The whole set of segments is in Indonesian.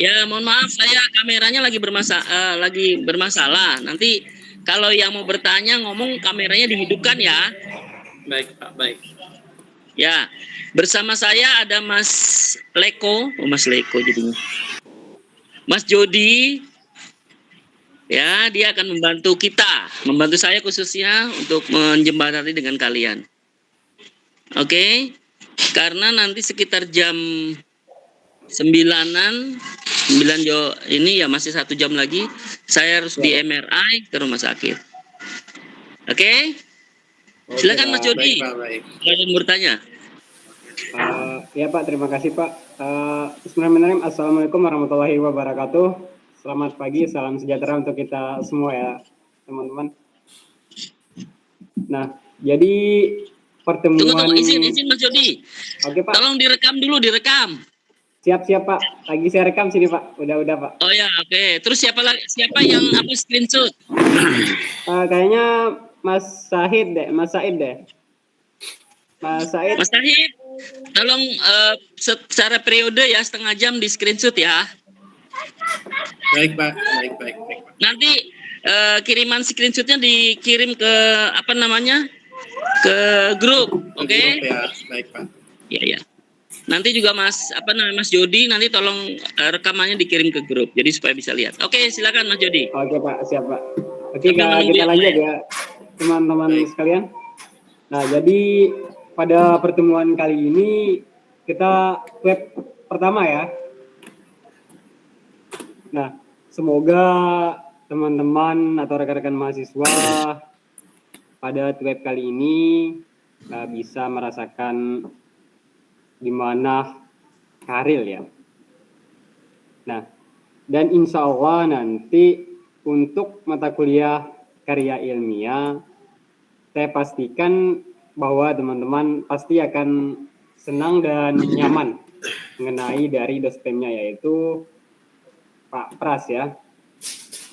Ya, mohon maaf, saya kameranya lagi bermasalah. Nanti kalau yang mau bertanya ngomong kameranya dihidupkan ya. Baik Pak, baik. Ya, bersama saya ada Mas Leko, Mas Leko jadinya. Mas Jody, ya dia akan membantu saya khususnya untuk menjembatani dengan kalian. Oke, karena nanti sekitar jam 9-an, 9 ini ya masih 1 jam lagi, saya harus di MRI ke rumah sakit. Oke? Silakan Mas Jody. Baik Pak, baik. Silakan bertanya. Ya Pak, terima kasih Pak. Bismillahirrahmanirrahim. Assalamualaikum warahmatullahi wabarakatuh. Selamat pagi, salam sejahtera untuk kita semua ya teman-teman. Nah, jadi pertemuan. Tunggu, izin Mas Jody. Oke Pak. Tolong direkam dulu, direkam. Siap Pak. Lagi saya rekam sini Pak. Udah Pak. Oh ya, oke. Terus siapa yang screenshot? Kayaknya Mas Said deh. Mas Said, tolong secara periode ya, setengah jam di screenshot ya. Baik Pak, baik. Nanti kiriman screenshotnya dikirim ke ke grup, oke? Ya, baik Pak. Ya. Nanti juga Mas Jody nanti tolong rekamannya dikirim ke grup, jadi supaya bisa lihat. Oke, silakan Mas Jody. Oke Pak, siap Pak. Oke, kita lanjut ya teman-teman sekalian. Nah, jadi pada pertemuan kali ini kita web pertama ya. Nah, semoga teman-teman atau rekan-rekan mahasiswa pada web kali ini bisa merasakan gimana karir ya. Nah, dan insya Allah nanti untuk mata kuliah karya ilmiah, saya pastikan bahwa teman-teman pasti akan senang dan nyaman mengenai dari dosennya, yaitu Pak Pras ya.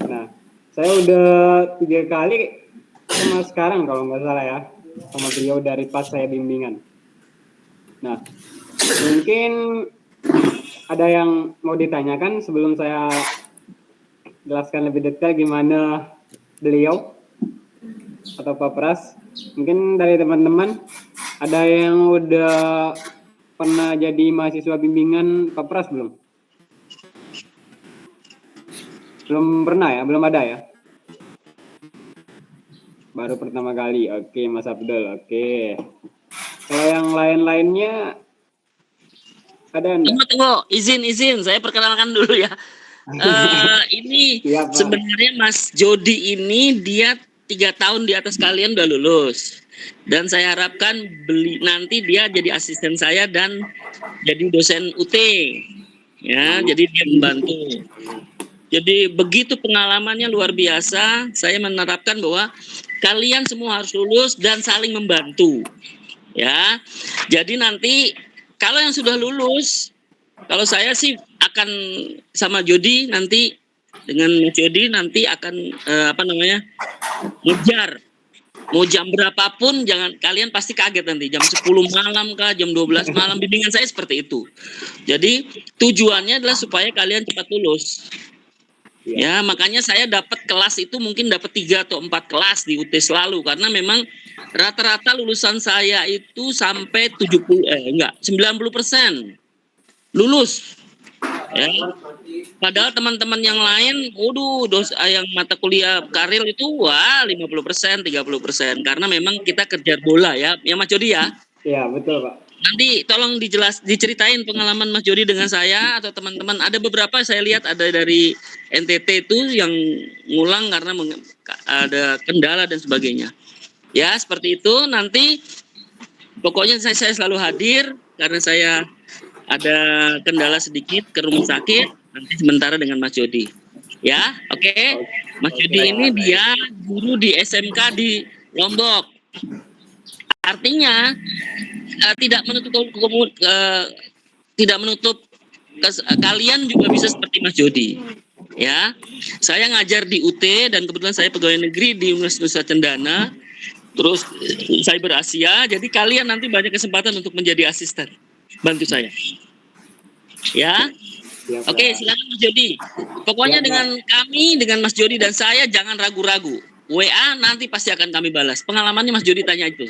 Nah, saya udah 3 kali sama sekarang kalau nggak salah ya, sama beliau dari pas saya bimbingan. Nah, mungkin ada yang mau ditanyakan sebelum saya jelaskan lebih detail gimana beliau atau Pak Pras. Mungkin dari teman-teman ada yang udah pernah jadi mahasiswa bimbingan Pak Pras belum? Belum pernah ya? Belum ada ya? Baru pertama kali. Oke, Mas Abdul. Oke. Kalau yang lain-lainnya ada enggak? Tunggu. Izin. Saya perkenalkan dulu ya. Ini sebenarnya Mas Jody ini dia 3 tahun di atas kalian udah lulus. Dan saya harapkan nanti dia jadi asisten saya dan jadi dosen UT. Ya, jadi dia membantu. Jadi begitu pengalamannya luar biasa. Saya menerapkan bahwa kalian semua harus lulus dan saling membantu. Ya. Jadi nanti kalau yang sudah lulus, kalau saya sih akan sama Jody nanti dengan Jody nanti akan ngejar. Mau jam berapapun kalian pasti kaget nanti jam 10 malam kah, jam 12 malam, bimbingan saya seperti itu. Jadi tujuannya adalah supaya kalian cepat lulus. Ya, makanya saya dapat kelas itu mungkin dapat 3 atau 4 kelas di UT selalu karena memang rata-rata lulusan saya itu sampai 90% lulus. Ya. Padahal teman-teman yang lain, yang mata kuliah karir itu 50%, 30% karena memang kita kejar bola ya Mas Jody ya. Iya, betul Pak. Nanti tolong diceritain pengalaman Mas Jody dengan saya atau teman-teman. Ada beberapa saya lihat ada dari NTT itu yang ngulang karena ada kendala dan sebagainya. Ya, seperti itu. Nanti pokoknya saya selalu hadir karena saya ada kendala sedikit ke rumah sakit. Nanti sementara dengan Mas Jody. Ya, oke. Mas Jody ini dia guru di SMK di Lombok. Artinya tidak menutup kalian juga bisa seperti Mas Jody. Ya, saya ngajar di UT dan kebetulan saya pegawai negeri di Universitas Nusa Cendana. Terus Cyber Asia. Jadi kalian nanti banyak kesempatan untuk menjadi asisten. Bantu saya. Ya. Siap, Oke, Pak. silakan Mas Jody. Pokoknya Siap, Pak. dengan kami, dengan Mas Jody dan saya jangan ragu-ragu. WA nanti pasti akan kami balas. Pengalamannya Mas Jody tanya itu.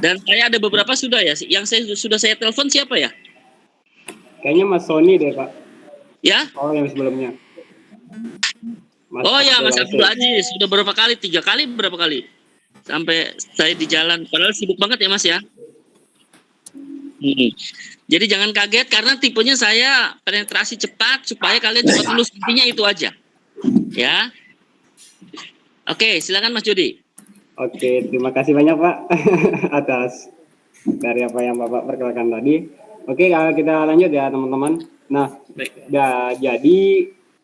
Dan saya ada beberapa sudah ya. Yang sudah saya telepon siapa ya? Kayaknya Mas Sony deh, Pak. Ya? Oh, yang sebelumnya. Oh ya, Mas Abdul Aziz. Aziz. Sudah berapa kali? 3 kali, berapa kali? Sampai saya di jalan. Padahal sibuk banget ya Mas ya. Jadi jangan kaget karena tipenya saya penetrasi cepat supaya kalian cepat lulus. Intinya itu aja. Ya. Oke, silakan Mas Jody. Oke, terima kasih banyak Pak atas dari apa yang Bapak perkenalkan tadi. Oke, kita lanjut ya teman-teman. Nah, jadi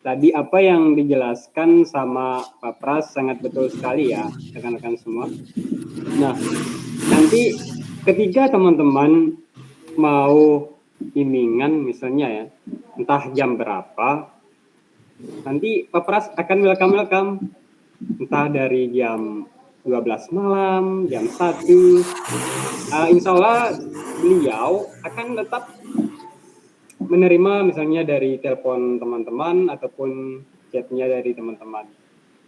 tadi apa yang dijelaskan sama Pak Pras sangat betul sekali ya, rekan-rekan semua. Nah, nanti ketika teman-teman mau bimbingan misalnya ya, entah jam berapa, nanti Pak Pras akan welcome, entah dari jam 12 malam, jam 1, insya Allah beliau akan tetap menerima misalnya dari telepon teman-teman ataupun chatnya dari teman-teman.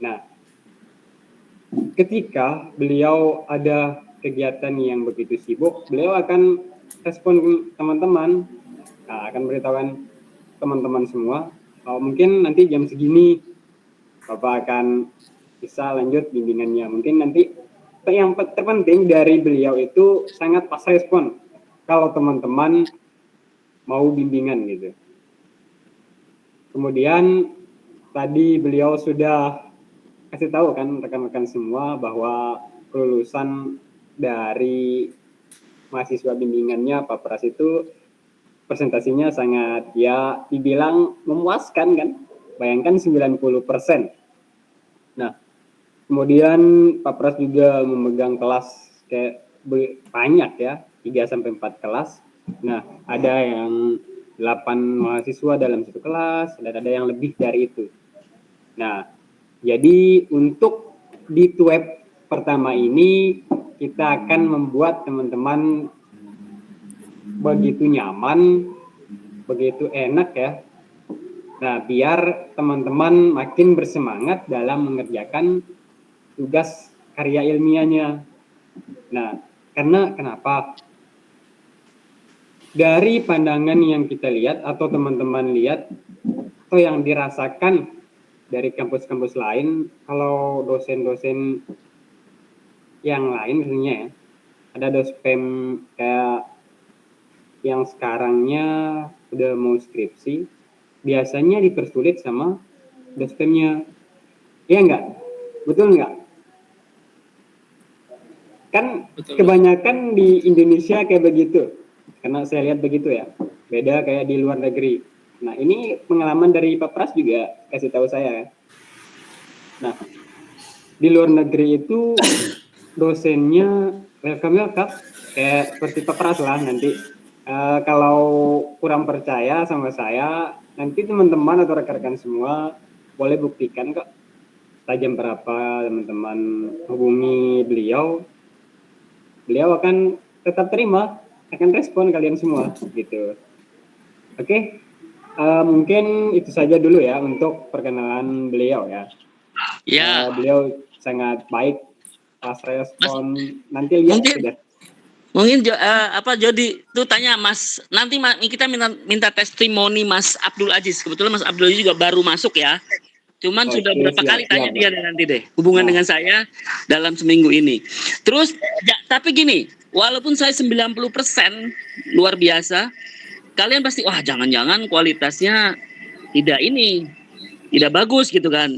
Nah, ketika beliau ada kegiatan yang begitu sibuk, beliau akan respon teman-teman, akan beritahukan teman-teman semua, mungkin nanti jam segini Bapak akan bisa lanjut bimbingannya. Mungkin nanti yang terpenting dari beliau itu sangat pas respon kalau teman-teman mau bimbingan gitu. Kemudian tadi beliau sudah kasih tahu kan rekan-rekan semua bahwa kelulusan dari mahasiswa bimbingannya Pak Pras itu presentasinya sangat ya dibilang memuaskan kan. Bayangkan 90%. Nah, kemudian Pak Pras juga memegang kelas kayak banyak ya, 3-4 kelas. Nah, ada yang 8 mahasiswa dalam satu kelas, dan ada yang lebih dari itu. Nah, jadi untuk di web pertama ini, kita akan membuat teman-teman begitu nyaman, begitu enak ya. Nah, biar teman-teman makin bersemangat dalam mengerjakan tugas karya ilmiahnya. Nah, karena kenapa? Dari pandangan yang kita lihat atau teman-teman lihat atau yang dirasakan dari kampus-kampus lain, kalau dosen-dosen yang lain misalnya ya, ada dospem kayak yang sekarangnya udah mau skripsi, biasanya dipersulit sama dospemnya. Iya enggak? Betul enggak? Kan Betul. kebanyakan di Indonesia kayak begitu. Karena saya lihat begitu ya. Beda kayak di luar negeri. Nah, ini pengalaman dari Pak Pras juga kasih tahu saya. Nah, di luar negeri itu dosennya welcome kayak seperti Pak Pras lah nanti. Kalau kurang percaya sama saya, nanti teman-teman atau rekan-rekan semua boleh buktikan kok. Jam berapa teman-teman hubungi beliau, beliau akan tetap terima, akan respon kalian semua gitu. Oke, mungkin itu saja dulu ya untuk perkenalan beliau ya. Ya. Beliau sangat baik, pas respon. Nanti lihat sudah. Mungkin Jody itu tanya Mas, nanti kita minta testimoni Mas Abdul Aziz. Kebetulan Mas Abdul Aziz juga baru masuk ya. Cuman sudah berapa kali tanya dia nanti deh hubungan dengan saya dalam seminggu ini. Terus tapi gini, walaupun saya 90% luar biasa, kalian pasti wah jangan-jangan kualitasnya tidak bagus gitu kan.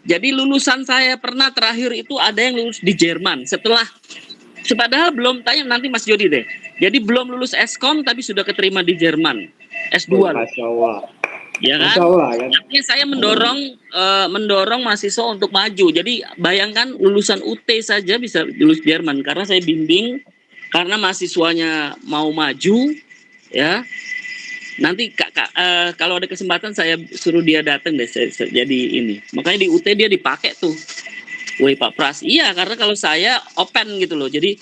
Jadi lulusan saya pernah terakhir itu ada yang lulus di Jerman padahal belum tanya nanti Mas Jody deh. Jadi belum lulus Eskom tapi sudah keterima di Jerman S2. Masya Allah. Ya kan? Artinya saya mendorong mahasiswa untuk maju. Jadi bayangkan lulusan UT saja bisa lulus Jerman karena saya bimbing karena mahasiswanya mau maju ya. Nanti kalau ada kesempatan saya suruh dia datang deh jadi ini. Makanya di UT dia dipakai tuh. Woi Pak Pras, iya karena kalau saya open gitu loh. Jadi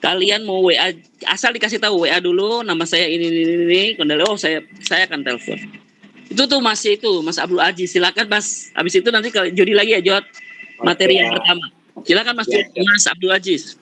kalian mau WA asal dikasih tahu WA dulu nama saya ini. Kendali saya akan telepon. Itu tuh masih itu Mas Abdul Aziz. Silakan Mas. Habis itu nanti kalau Jody lagi ya Jod. Materi yang pertama. Silakan Mas Ya, Jody, Mas Abdul Aziz.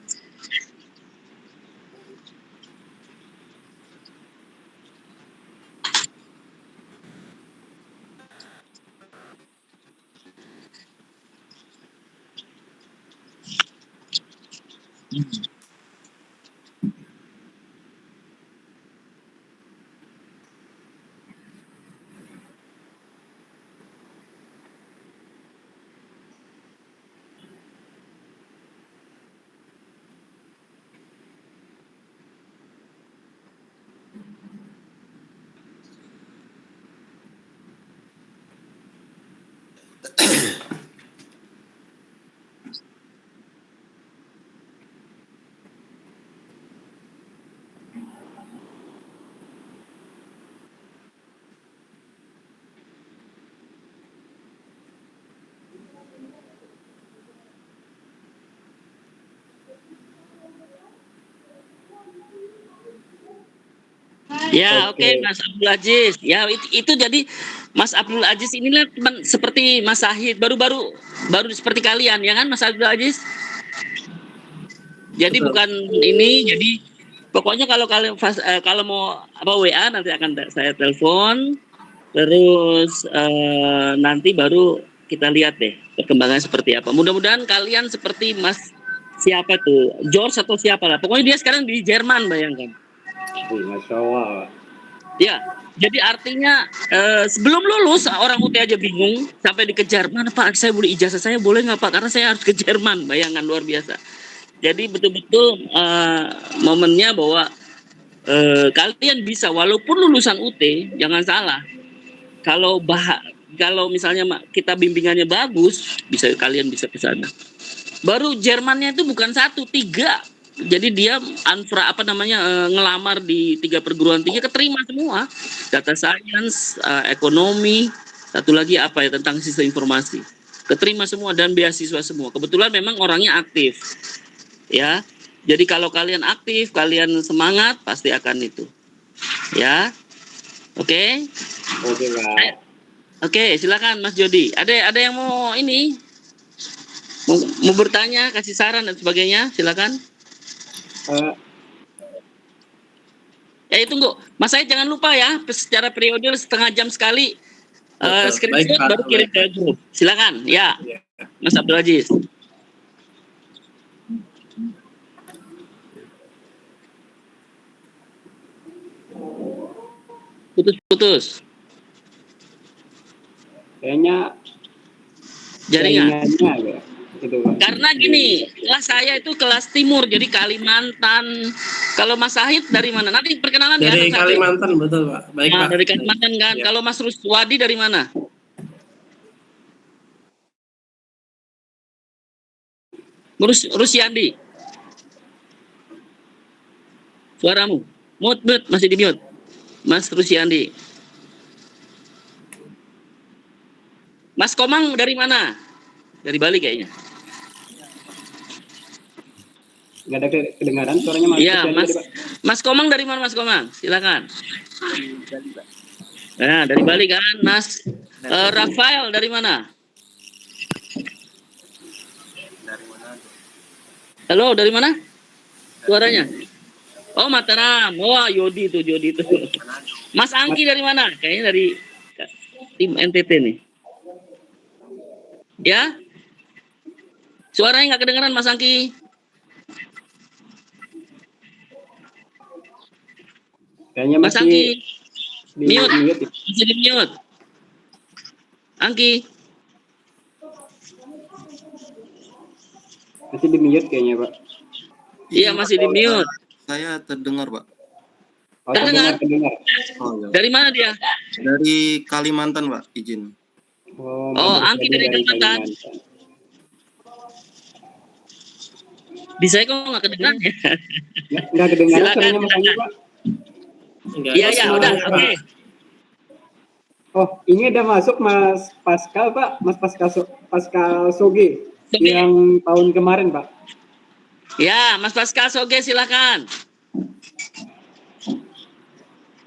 Ya, oke, Mas Abdul Aziz. Ya, itu jadi Mas Abdul Aziz inilah teman seperti Mas Sahid, baru seperti kalian, ya kan, Mas Abdul Aziz? Jadi Betul. bukan ini, jadi pokoknya kalau kalian kalau mau apa WA nanti akan saya telepon, terus nanti baru kita lihat deh perkembangan seperti apa. Mudah-mudahan kalian seperti Mas siapa tuh, George atau siapa lah. Pokoknya dia sekarang di Jerman, bayangkan. Masya Allah. Ya, jadi artinya sebelum lulus orang UT aja bingung sampai dikejar, mana Pak saya boleh ijazah saya boleh nggak Pak, karena saya harus ke Jerman, bayangan luar biasa. Jadi betul-betul momennya bahwa kalian bisa walaupun lulusan UT, jangan salah, kalau kalau misalnya kita bimbingannya bagus, kalian bisa ke sana. Baru Jermannya itu bukan 1, 3. Jadi dia ngelamar di 3 perguruan tinggi keterima semua. Data science, ekonomi, satu lagi apa ya tentang sistem informasi. Keterima semua dan beasiswa semua. Kebetulan memang orangnya aktif. Ya. Jadi kalau kalian aktif, kalian semangat pasti akan itu. Ya. Oke. Oke, Pak. Oke, silakan Mas Jody. Ada yang mau ini? Mau bertanya, kasih saran dan sebagainya, silakan. Tunggu, Mas Said jangan lupa ya, secara periode setengah jam sekali screenshot Baik, baru kirim ke grup. Silakan, ya, Mas Abdul Aziz. Putus. Kayaknya Jaringan. ya. Gitu, Pak. Karena gini, kelas saya itu kelas timur, jadi Kalimantan. Kalau Mas Sahid dari mana? Nanti perkenalan ya. Dari Kalimantan, betul Pak. Baik Pak. Dari Kalimantan kan. Ya. Kalau Mas Ruswadi dari mana? Rusyandi. Suaramu. Mute, masih di mute. Mas Rusyandi. Mas Komang dari mana? Dari Bali kayaknya. Nggak ada kedengaran suaranya Mas. Iya, Mas Komang dari mana Mas Komang? Silakan. Nah, dari Bali kan, Mas. Rafael dari mana? Halo, dari mana? Suaranya? Oh, Mataram. Wah, Jody itu. Mas Angki dari mana? Kayaknya dari tim NTT nih. Ya? Suaranya nggak kedengaran Mas Angki. Kayaknya Mas Angki. Mute. Ya. Masih di mute. Angki. Masih di mute kayaknya, Pak. Iya, masih di mute. Saya terdengar, Pak. Oh, Terdengar. Oh, ya. Dari mana dia? Dari Kalimantan, Pak, izin. Oh, Angki dari Kalimantan. Di saya kok nggak kedengaran ya? Nggak kedengaran Silakan, suaranya Mas Anggi, Pak. Iya, udah, oke. Oh, ini ada masuk Mas Pascal, Pak. Mas Pascal Soge yang tahun kemarin, Pak. Ya, Mas Pascal Soge silakan.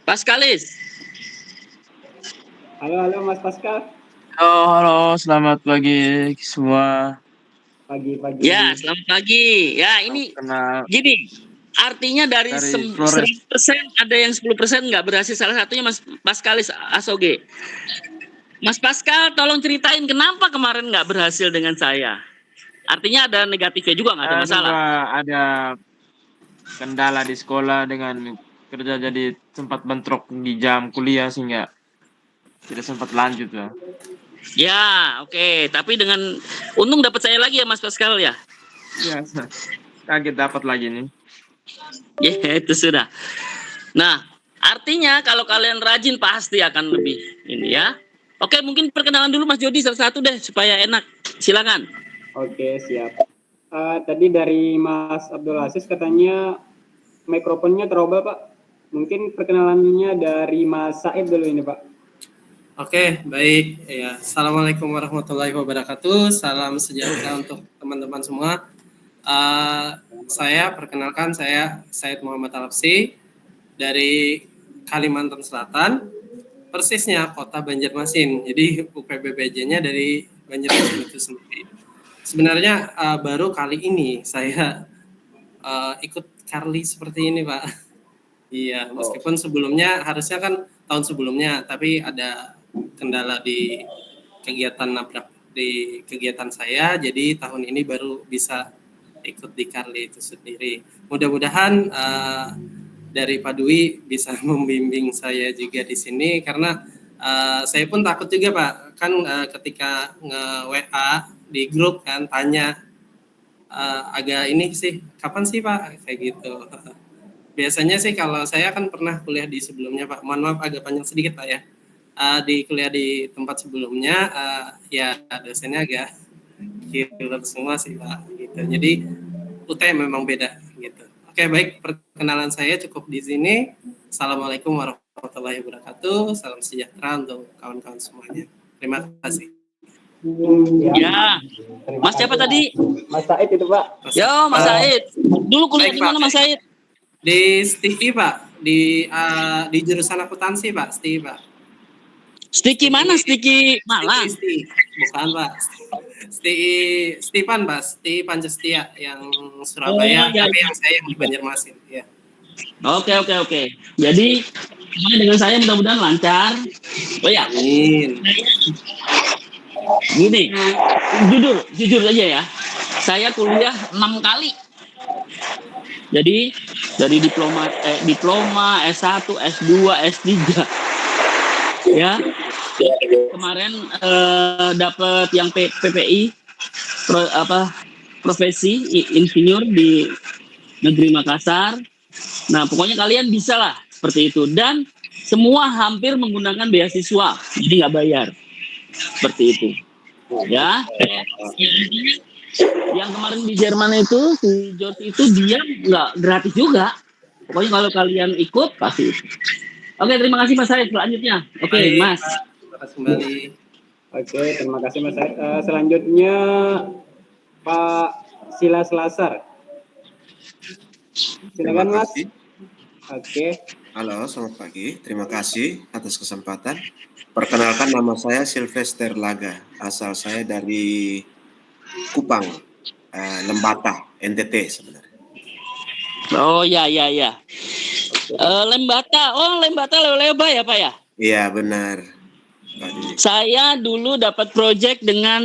Paskalis. Halo, halo Mas Pascal. Halo, halo, selamat pagi semua. Pagi-pagi. Ya, selamat pagi. Ya, ini Kenal gini, artinya dari dari Flores. 100% ada yang 10% nggak berhasil. Salah satunya Mas Paskalis Asoge. Mas Pascal, tolong ceritain kenapa kemarin nggak berhasil dengan saya. Artinya ada negatifnya juga, nggak ada masalah. Pak, ada kendala di sekolah dengan kerja, jadi sempat bentrok di jam kuliah sehingga tidak sempat lanjut ya. Ya, oke. Tapi dengan untung dapat saya lagi ya Mas Pascal ya. Ya, kaget dapat lagi nih. Ya, itu sudah. Nah, artinya kalau kalian rajin pasti akan lebih ini ya. Oke, mungkin perkenalan dulu Mas Jody salah satu deh supaya enak. Silakan. Oke, siap. Tadi dari Mas Abdul Aziz katanya mikrofonnya terobal, Pak. Mungkin perkenalannya dari Mas Said dulu ini, Pak. Oke, baik. Ya, Assalamualaikum warahmatullahi wabarakatuh. Salam sejahtera untuk teman-teman semua. Saya perkenalkan, saya Said Muhammad Alapsi dari Kalimantan Selatan, persisnya kota Banjarmasin. Jadi UPBPJ-nya dari Banjarmasin itu sendiri. Sebenarnya baru kali ini saya ikut Karli seperti ini, Pak. Iya, meskipun sebelumnya harusnya kan tahun sebelumnya, tapi ada kendala di kegiatan saya, jadi tahun ini baru bisa ikut di Karli itu sendiri. Mudah-mudahan dari Pak Dwi bisa membimbing saya juga di sini, karena saya pun takut juga Pak, kan ketika nge-WA di grup kan tanya agak ini sih, kapan sih Pak kayak gitu. Biasanya sih kalau saya kan pernah kuliah di sebelumnya Pak, mohon maaf agak panjang sedikit Pak ya. Di kuliah di tempat sebelumnya ya dosennya agak killer semua sih Pak gitu. Jadi UTM memang beda gitu. Oke, baik, perkenalan saya cukup di sini. Assalamualaikum warahmatullahi wabarakatuh. Salam sejahtera untuk kawan-kawan semuanya. Terima kasih. Ya. Mas siapa tadi? Mas Said itu, Pak. Yo, Mas Said. Dulu kuliah Baik, di mana Pak. Mas Said? Di STI Pak, di jurusan akuntansi Pak, STI Pak. Stiki mana? Stiki Malang. STI, bukan Pak. Stipan Pak, STI Pancastia yang Surabaya, Oh, ya, tapi ya. yang saya yang di Banjarmasin. Ya. Oke. Jadi dengan saya mudah-mudahan lancar. Oh ya, Amin. gini, jujur aja ya. Saya kuliah 6 kali. Jadi dari diploma S1, S2, S3. Ya. Kemarin dapat yang PPI profesi insinyur di Negeri Makassar. Nah, pokoknya kalian bisa lah seperti itu, dan semua hampir menggunakan beasiswa, jadi nggak bayar seperti itu. Ya, yang kemarin di Jerman itu si George itu dia nggak gratis juga. Pokoknya kalau kalian ikut pasti. Oke, terima kasih Mas Said. Selanjutnya, oke Baik, Mas. Pak. Terima kasih kembali. Oke, terima kasih Mas Said. Selanjutnya Pak Silas Lasar. Silakan Mas. Oke. Halo, selamat pagi. Terima kasih atas kesempatan. Perkenalkan, nama saya Sylvester Laga. Asal saya dari Kupang, Lembata, NTT sebenarnya. Oh ya. Lembata Leba ya Pak ya? Iya, benar, Pak Dwi. Saya dulu dapat proyek dengan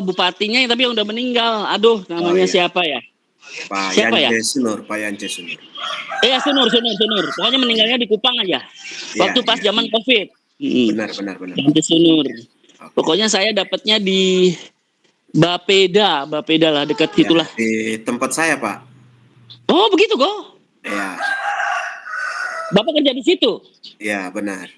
bupatinya tapi yang udah meninggal. Aduh, namanya iya. siapa ya? Pak Siapa ya? Yance Sunur, Pak Yance Sunur. Iya, Sunur. Pokoknya meninggalnya di Kupang aja. Waktu pas Iya. zaman Covid. Benar. Yance Sunur. Oke. Pokoknya saya dapatnya di Bapeda lah dekat Ya, gitulah. di tempat saya, Pak. Oh, begitu kok. Ya, Bapak kerja di situ? ya benar.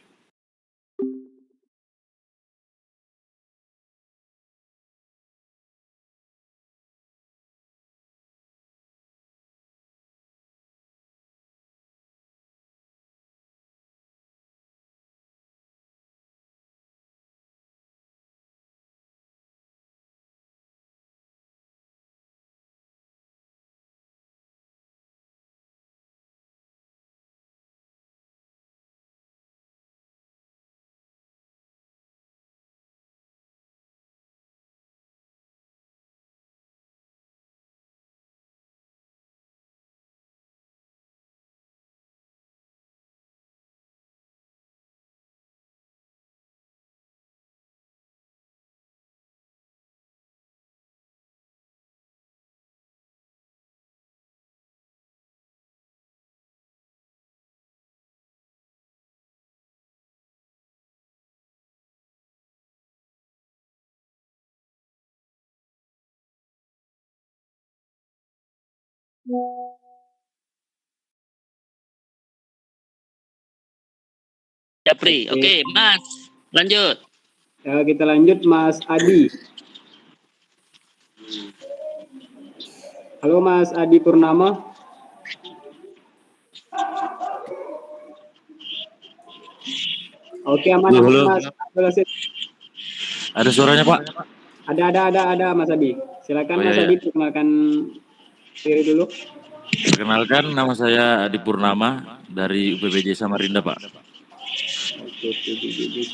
Japri. Oke, Mas. Lanjut. Kita lanjut Mas Adi. Halo Mas Adi Purnama. Oke, aman Halo. Mas. Ada suaranya, Pak? Ada Mas Adi. Silakan Oh, Mas iya, Adi perkenalkan diri dulu. Perkenalkan, nama saya Adi Purnama dari UPBJ Samarinda, Pak. Oke,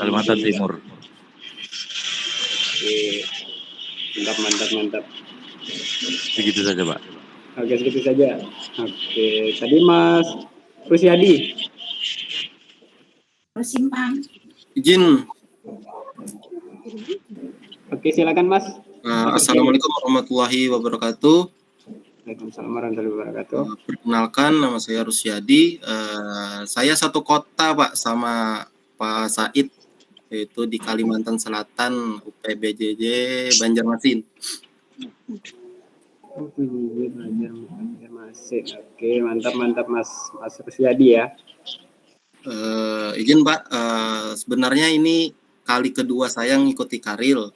Kalimantan Timur. Oke. Mantap. Begitu saja, Pak. Oke, segitu saja. Oke, tadi Mas Rusiadi. Izin. Oke, silakan Mas. Assalamualaikum warahmatullahi wabarakatuh. Waalaikumsalam warahmatullahi wabarakatuh. Perkenalkan, nama saya Rusyadi. Saya satu kota, Pak, sama Pak Said, yaitu di Kalimantan Selatan, UPBJJ Banjarmasin. Masih. Oke, mantap Mas Rusyadi ya. Izin Pak, sebenarnya ini kali kedua saya ngikuti Karil.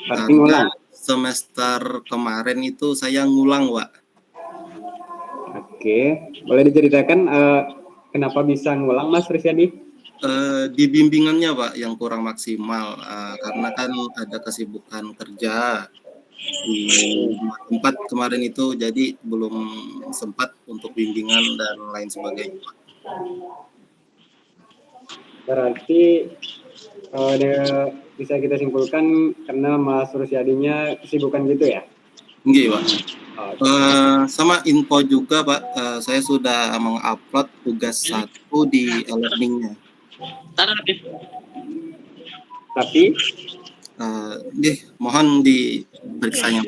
Berarti ngulang. Semester kemarin itu saya ngulang, Pak. Oke, boleh diceritakan kenapa bisa ngulang Mas Rusyadi? Di bimbingannya, Pak, yang kurang maksimal, karena kan ada kesibukan kerja di tempat kemarin itu, jadi belum sempat untuk bimbingan dan lain sebagainya. Berarti bisa kita simpulkan karena Mas Rusyadinya kesibukan gitu ya? Enggak, Pak. Sama info juga, Pak, saya sudah mengupload tugas 1 di e-learning-nya. Tapi mohon diperiksanya.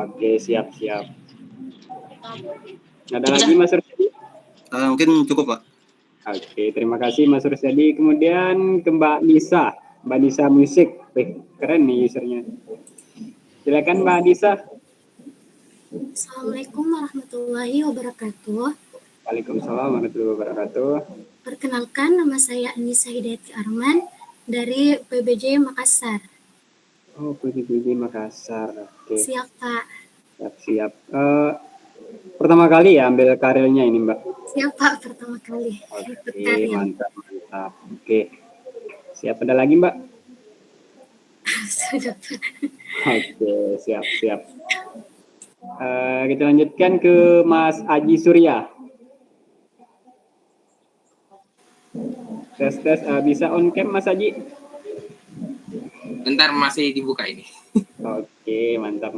Oke, siap. Ada lagi Mas Rusyadi? Mungkin cukup, Pak. Oke, terima kasih Mas Rusyadi. Kemudian ke Mbak Nisa Musik. Keren nih usernya. Silakan Mbak Nisa. Assalamualaikum warahmatullahi wabarakatuh. Waalaikumsalam warahmatullahi wabarakatuh. Perkenalkan, nama saya Anissa Hidayati Arman dari PBJ Makassar. Oh, PBJ Makassar. Oke. Siap, Pak. Siap. Pertama kali ya ambil karirnya ini, Mbak? Siap, Pak. Pertama kali. Oke, mantap. Oke. Siap, ada lagi, Mbak? Sudah, Pak. Oke, siap. Kita lanjutkan ke Mas Aji Surya. Tes, bisa on cam Mas Aji? Bentar, masih dibuka ini. Oke, mantap.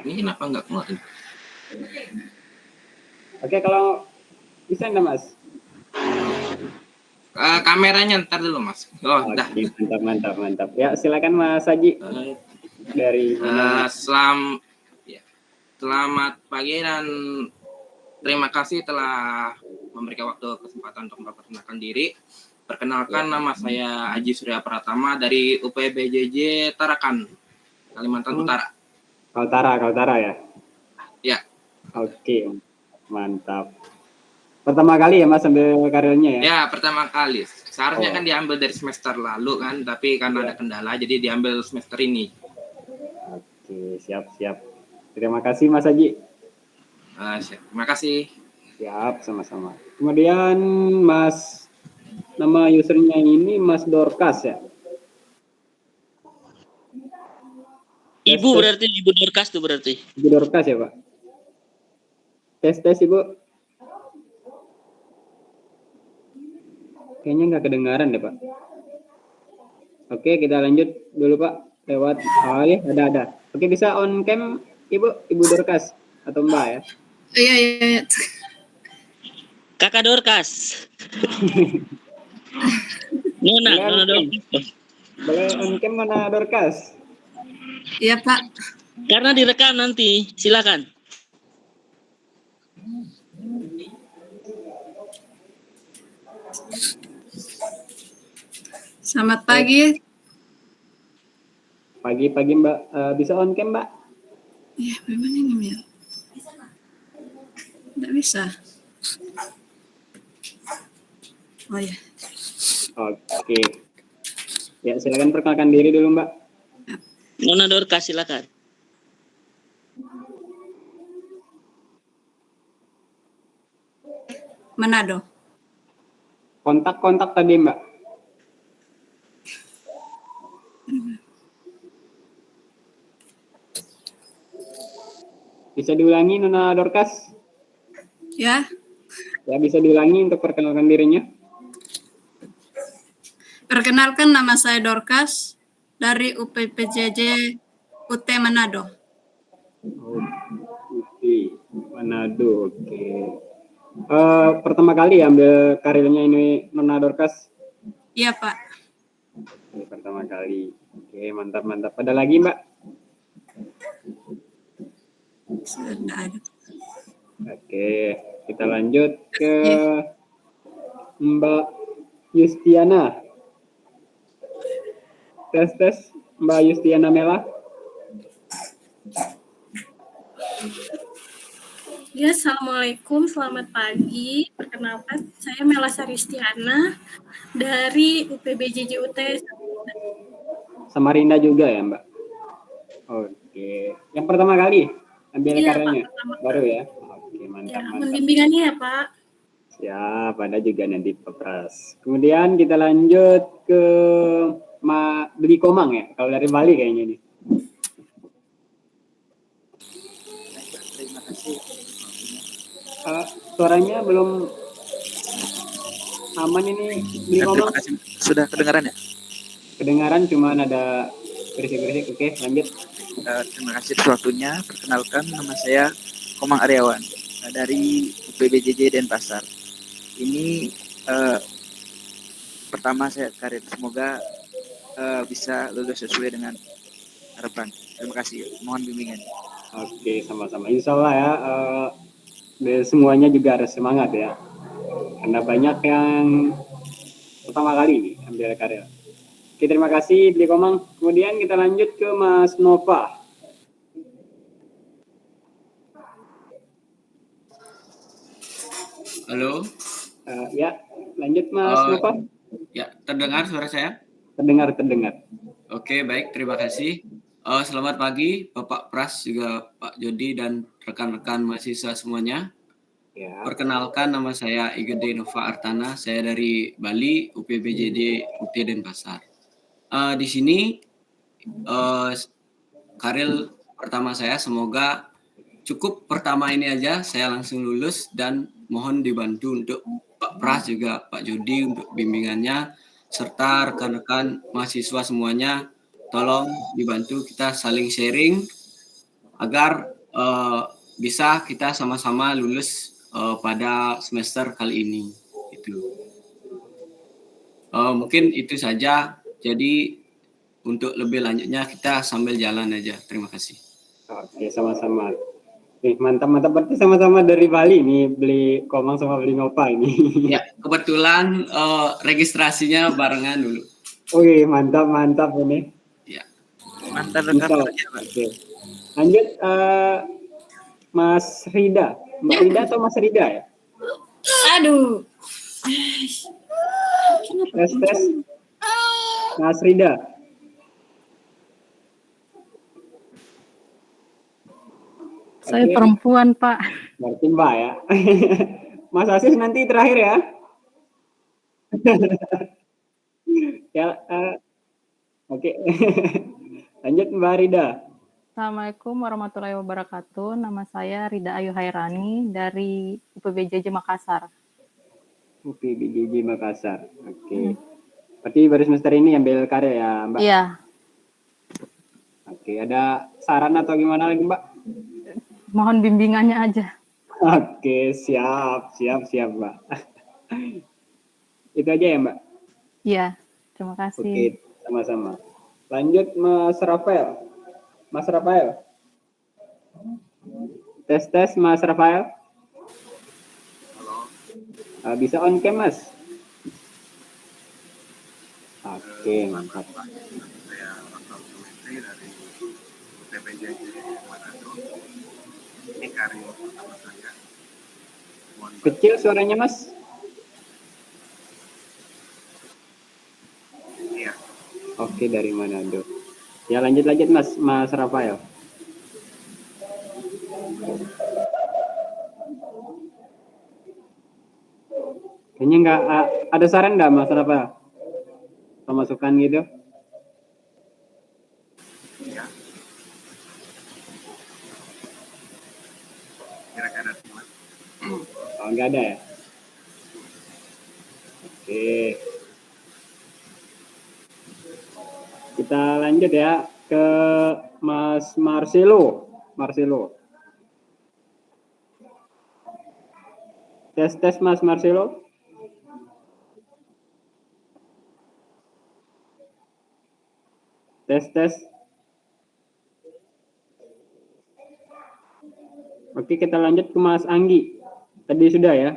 Ini kenapa nggak keluar? Oke, kalau bisa enggak Mas? Kameranya ntar dulu, Mas. Oh, dah. Mantap. Ya, silakan Mas Aji. Dari Selamat pagi dan terima kasih telah memberikan waktu kesempatan untuk memperkenalkan diri. Perkenalkan, nama saya Aji Surya Pratama dari UPBJJ Tarakan, Kalimantan Utara. Kaltara ya? Ya. Oke, mantap. Pertama kali ya Mas ambil karirnya ya? Ya, pertama kali. Seharusnya kan diambil dari semester lalu kan, tapi karena ada kendala jadi diambil semester ini. Oke, siap. Terima kasih Mas Aji. Terima kasih. Siap, sama-sama. Kemudian nama usernya ini Mas Dorcas ya? Ibu berarti Ibu Dorcas tuh berarti. Ibu Dorcas ya, Pak? Tes Ibu. Kayaknya nggak kedengaran deh, Pak. Oke, kita lanjut dulu, Pak. Lewat. Oh ya, ada. Oke, bisa on cam Ibu Dorcas atau Mbak ya? Iya. Kakak Dorcas. Nona Dorcas. Boleh on cam mana Dorcas? Iya, Pak. Karena direkam nanti, silakan. Selamat pagi. Pagi-pagi Mbak, bisa on cam Mbak? Iya, bagaimana ini Mil? Tidak bisa. Oh ya. Oke. Ya, silakan perkenalkan diri dulu Mbak. Nona Dorcas, silakan. Manado. Kontak tadi Mbak. Bisa diulangi Nona Dorcas? Ya, Ya, bisa diulangi untuk perkenalkan dirinya. perkenalkan nama saya Dorcas dari UPPJJ UT Manado. Oke, Manado. Oke. Pertama kali ambil karirnya ini Nona Dorcas? Iya Pak. Oke, pertama kali. Oke, mantap. Ada lagi Mbak? Sudah ada. Oke, kita lanjut ke Mbak Yustiana. Tes, Mbak Yustiana Mela. Ya, Assalamualaikum, selamat pagi. Perkenalkan, saya Mela Saristiana dari UPBJJ UT. Samarinda juga ya Mbak? Oke, yang pertama kali ambil Iya, karirnya? Pak, pertama Baru kali. ya? Oke, mantap. Mohon bimbingannya ya, Pak. Siap, ada juga nanti Pepras. Kemudian kita lanjut ke Beli Komang ya, kalau dari Bali kayaknya nih. Terima kasih. Suaranya belum aman ini Beli Komang. Terima kasih. Sudah kedengaran ya? Kedengaran, cuman ada berisik-berisik. Oke, lanjut. Terima kasih atas waktunya. Perkenalkan, nama saya Komang Aryawan dari UPBJJ Denpasar. Ini pertama saya karir, semoga bisa lulus sesuai dengan harapan. Terima kasih, mohon bimbingan. Oke, sama-sama. Insya Allah ya, semuanya juga harus semangat ya, karena banyak yang pertama kali nih ambil karir. Oke, terima kasih Beli Komang. Kemudian kita lanjut ke Mas Nova. Halo. Ya, lanjut Mas Nova. Ya, terdengar suara saya? Terdengar. Oke, baik, terima kasih. Selamat pagi Bapak Pras, juga Pak Jody dan rekan-rekan mahasiswa semuanya. Ya. Perkenalkan, nama saya Igede Nova Artana, saya dari Bali, UPBJD UT Denpasar. Di sini karir pertama saya, semoga cukup pertama ini aja saya langsung lulus, dan mohon dibantu untuk Pak Pras juga Pak Jody untuk bimbingannya, serta rekan-rekan mahasiswa semuanya, tolong dibantu, kita saling sharing agar bisa kita sama-sama lulus pada semester kali ini. Mungkin itu saja, jadi untuk lebih lanjutnya kita sambil jalan aja. Terima kasih. Oke, sama-sama. Mantap. Berarti sama-sama dari Bali nih, Beli Komang sama Beli Nova ini. Ya, kebetulan registrasinya barengan dulu. Oke, mantap ini. Ya. Mantap. Oke. Lanjut Mas Rida. Mbak Rida atau Mas Rida ya? Aduh. Tes. Mas Rida. Saya perempuan, Pak. Berarti Mbak ya. Mas Asis nanti terakhir ya. Ya, oke. Lanjut Mbak Rida. Assalamualaikum warahmatullahi wabarakatuh. Nama saya Rida Ayu Hairani dari UPBJJ Makassar. UPBJJ Makassar. Oke. Berarti baru semester ini ambil karir ya, Mbak? Iya. Oke, ada saran atau gimana lagi, Mbak? Mohon bimbingannya aja. Oke, siap, Mbak. Itu aja ya, Mbak? Iya, terima kasih. Oke, sama-sama. Lanjut Mas Rafael. Mas Rafael. Tes, Mas Rafael. Halo. Bisa on cam, Mas? Oke, mantap. Putri dari UPBJJ Manado. Ini karya pertama saya. Kecil suaranya Mas. Iya. Oke, dari Manado. Ya lanjut Mas Rafael. Kayaknya nggak ada saran nggak Mas Rafael? Pemasukan gitu? Iya. Kira-kira gimana? Oh, nggak ada ya? Oke. Kita lanjut ya ke Mas Marcelo. Tes Mas Marcelo. Tes. Oke, kita lanjut ke Mas Anggi. Tadi sudah ya?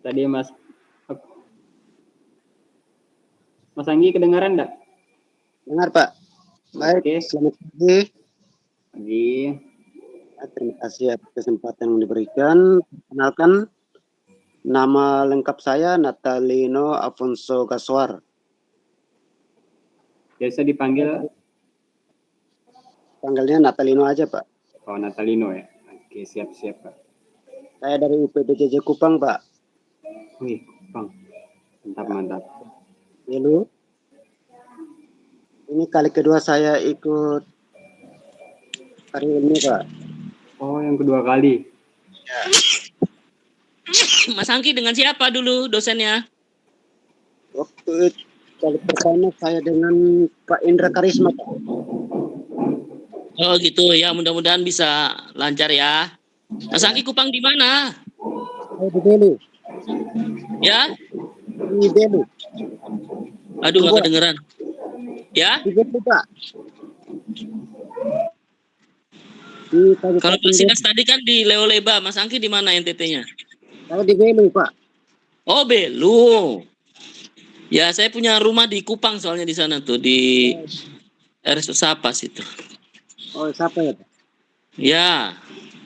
Tadi Mas Anggi kedengaran enggak? Dengar Pak. Baik, Oke. selamat pagi. Pagi. Terima kasih atas kesempatan yang diberikan. Kenalkan, nama lengkap saya Natalino Afonso Gaswar. Biasa dipanggil? Panggilnya Natalino aja Pak. Oh, Natalino ya. Oke, siap Pak. Saya dari UPBJJ Kupang Pak. Wih, Kupang. Mantap. Lalu, ini kali kedua saya ikut hari ini Pak. Oh, yang kedua kali. Ya. Mas Angki dengan siapa dulu dosennya? Waktu kali pertama saya dengan Pak Indra Karisma Pak. Oh gitu ya, mudah-mudahan bisa lancar ya. Mas Angki Kupang di mana? Saya di Belu. Ya? Di Belu. Aduh, nggak kedengeran. Ya? Di Belu Pak. Kalau Mas Sinas tadi kan di Leoleba, Mas Angki di mana NTT-nya? Saya di Belu Pak. Oh, Belu. Ya, saya punya rumah di Kupang soalnya di sana tuh, di RS Sapas itu. Oh, siapa ya Pak? Ya.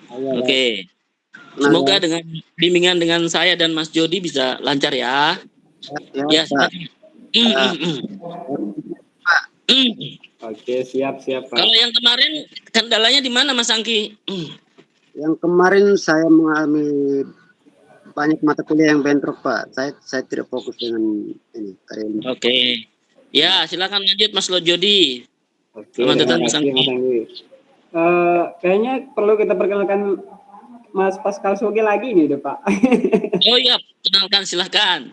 Oke. Semoga dengan bimbingan dengan saya dan Mas Jody bisa lancar ya. Ya, silakan. Oke, siap Pak. Kalau yang kemarin kendalanya di mana Mas Angki? Yang kemarin saya mengalami banyak mata kuliah yang bentrok Pak. Saya tidak fokus dengan ini karya ini. Oke. Ya, silakan lanjut Mas Jody. Oke, Selamat datang terima Mas kasih Mas Anggi. Kayaknya perlu kita perkenalkan Mas Pascal Soge lagi nih deh Pak. Oh iya, kenalkan silakan.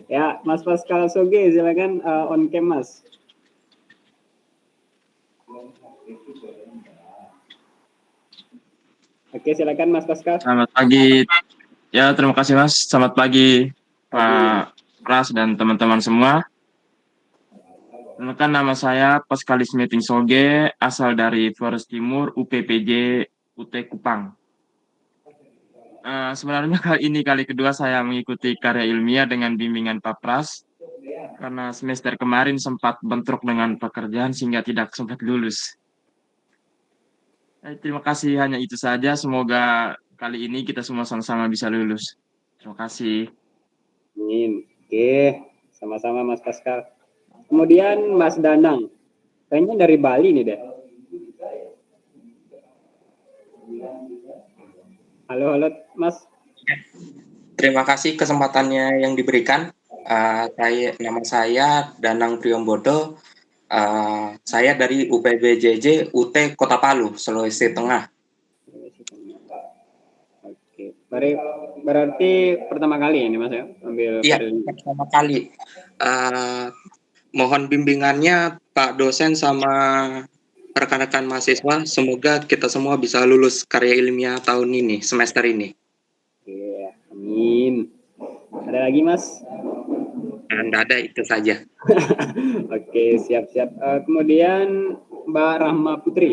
Ya, Mas Pascal Soge, silakan on cam Mas. Oke, silakan Mas Pascal. Selamat pagi. Ya, terima kasih Mas. Selamat pagi Pak Pras dan teman-teman semua. Perkenalkan, nama saya Pascalis Meeting Soge, asal dari Flores Timur, UPPJ UT Kupang. Sebenarnya kali kedua saya mengikuti karya ilmiah dengan bimbingan Pak Pras, karena semester kemarin sempat bentrok dengan pekerjaan sehingga tidak sempat lulus. Terima kasih, hanya itu saja. Semoga kali ini kita semua sama-sama bisa lulus. Terima kasih. Amin. Oke, sama-sama Mas Pascal. Kemudian Mas Danang, kayaknya dari Bali nih deh. Halo Mas. Terima kasih kesempatannya yang diberikan. Nama saya Danang Priombodo. Saya dari UPBJJ UT Kota Palu, Sulawesi Tengah. Oke, berarti pertama kali ini Mas ya ambil? Iya, pertama kali. Mohon bimbingannya Pak dosen sama rekan-rekan mahasiswa. Semoga kita semua bisa lulus karya ilmiah tahun ini, semester ini. Oke, amin. Ada lagi Mas? Tidak ada, itu saja. Oke, siap-siap. Kemudian Mbak Rahma Putri.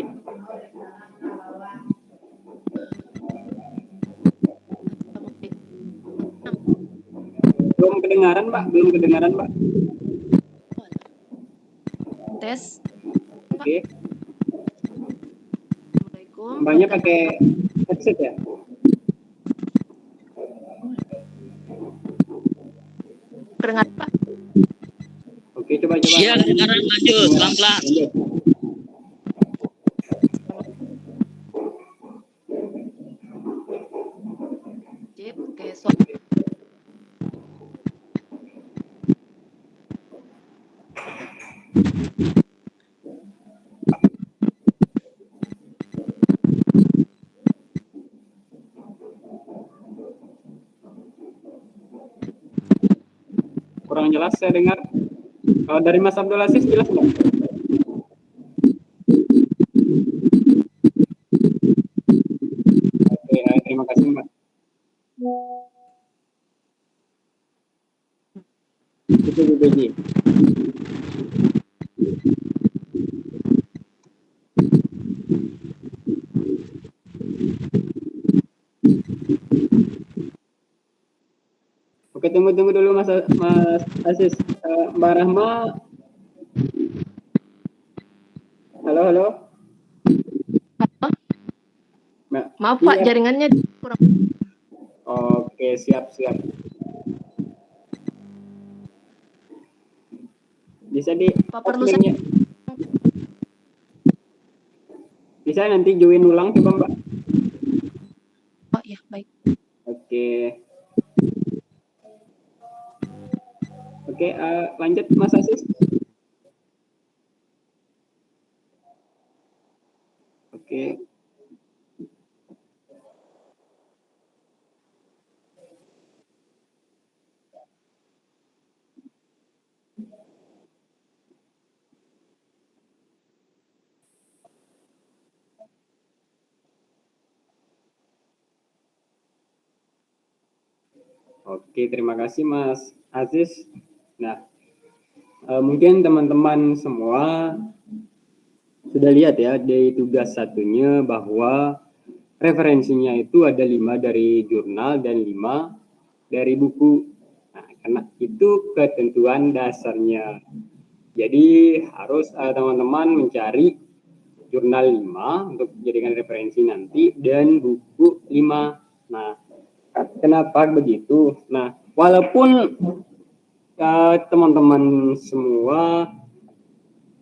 belum kedengaran, Pak. Belum kedengaran, Pak. Tes. Oke. Assalamualaikum. Mbaknya pakai headset ya? Kedengaran, Pak? Oke, coba. Iya, sekarang lanjut, pelan-pelan. Lanjut. Oke, Kurang jelas saya dengar. Kalau dari Mas Abdul Aziz jelas nggak? Oke, terima kasih, Mbak. Itu BPJ. Oke, tunggu dulu Mas Aziz. Mbak Rahma. Halo. maaf Pak, Iya. jaringannya kurang. Oke, siap. Bisa di Pak, perlu off-nya. Bisa nanti join ulang coba, Mbak. Oh iya, baik. Oke, lanjut Mas Aziz. Oke. Oke, terima kasih Mas Aziz. Nah, mungkin teman-teman semua sudah lihat ya di tugas satunya bahwa referensinya itu ada 5 dari jurnal dan 5 dari buku. Nah, karena itu ketentuan dasarnya. Jadi harus teman-teman mencari jurnal 5 untuk dijadikan referensi nanti dan buku 5. Nah, kenapa begitu? Nah, walaupun teman-teman semua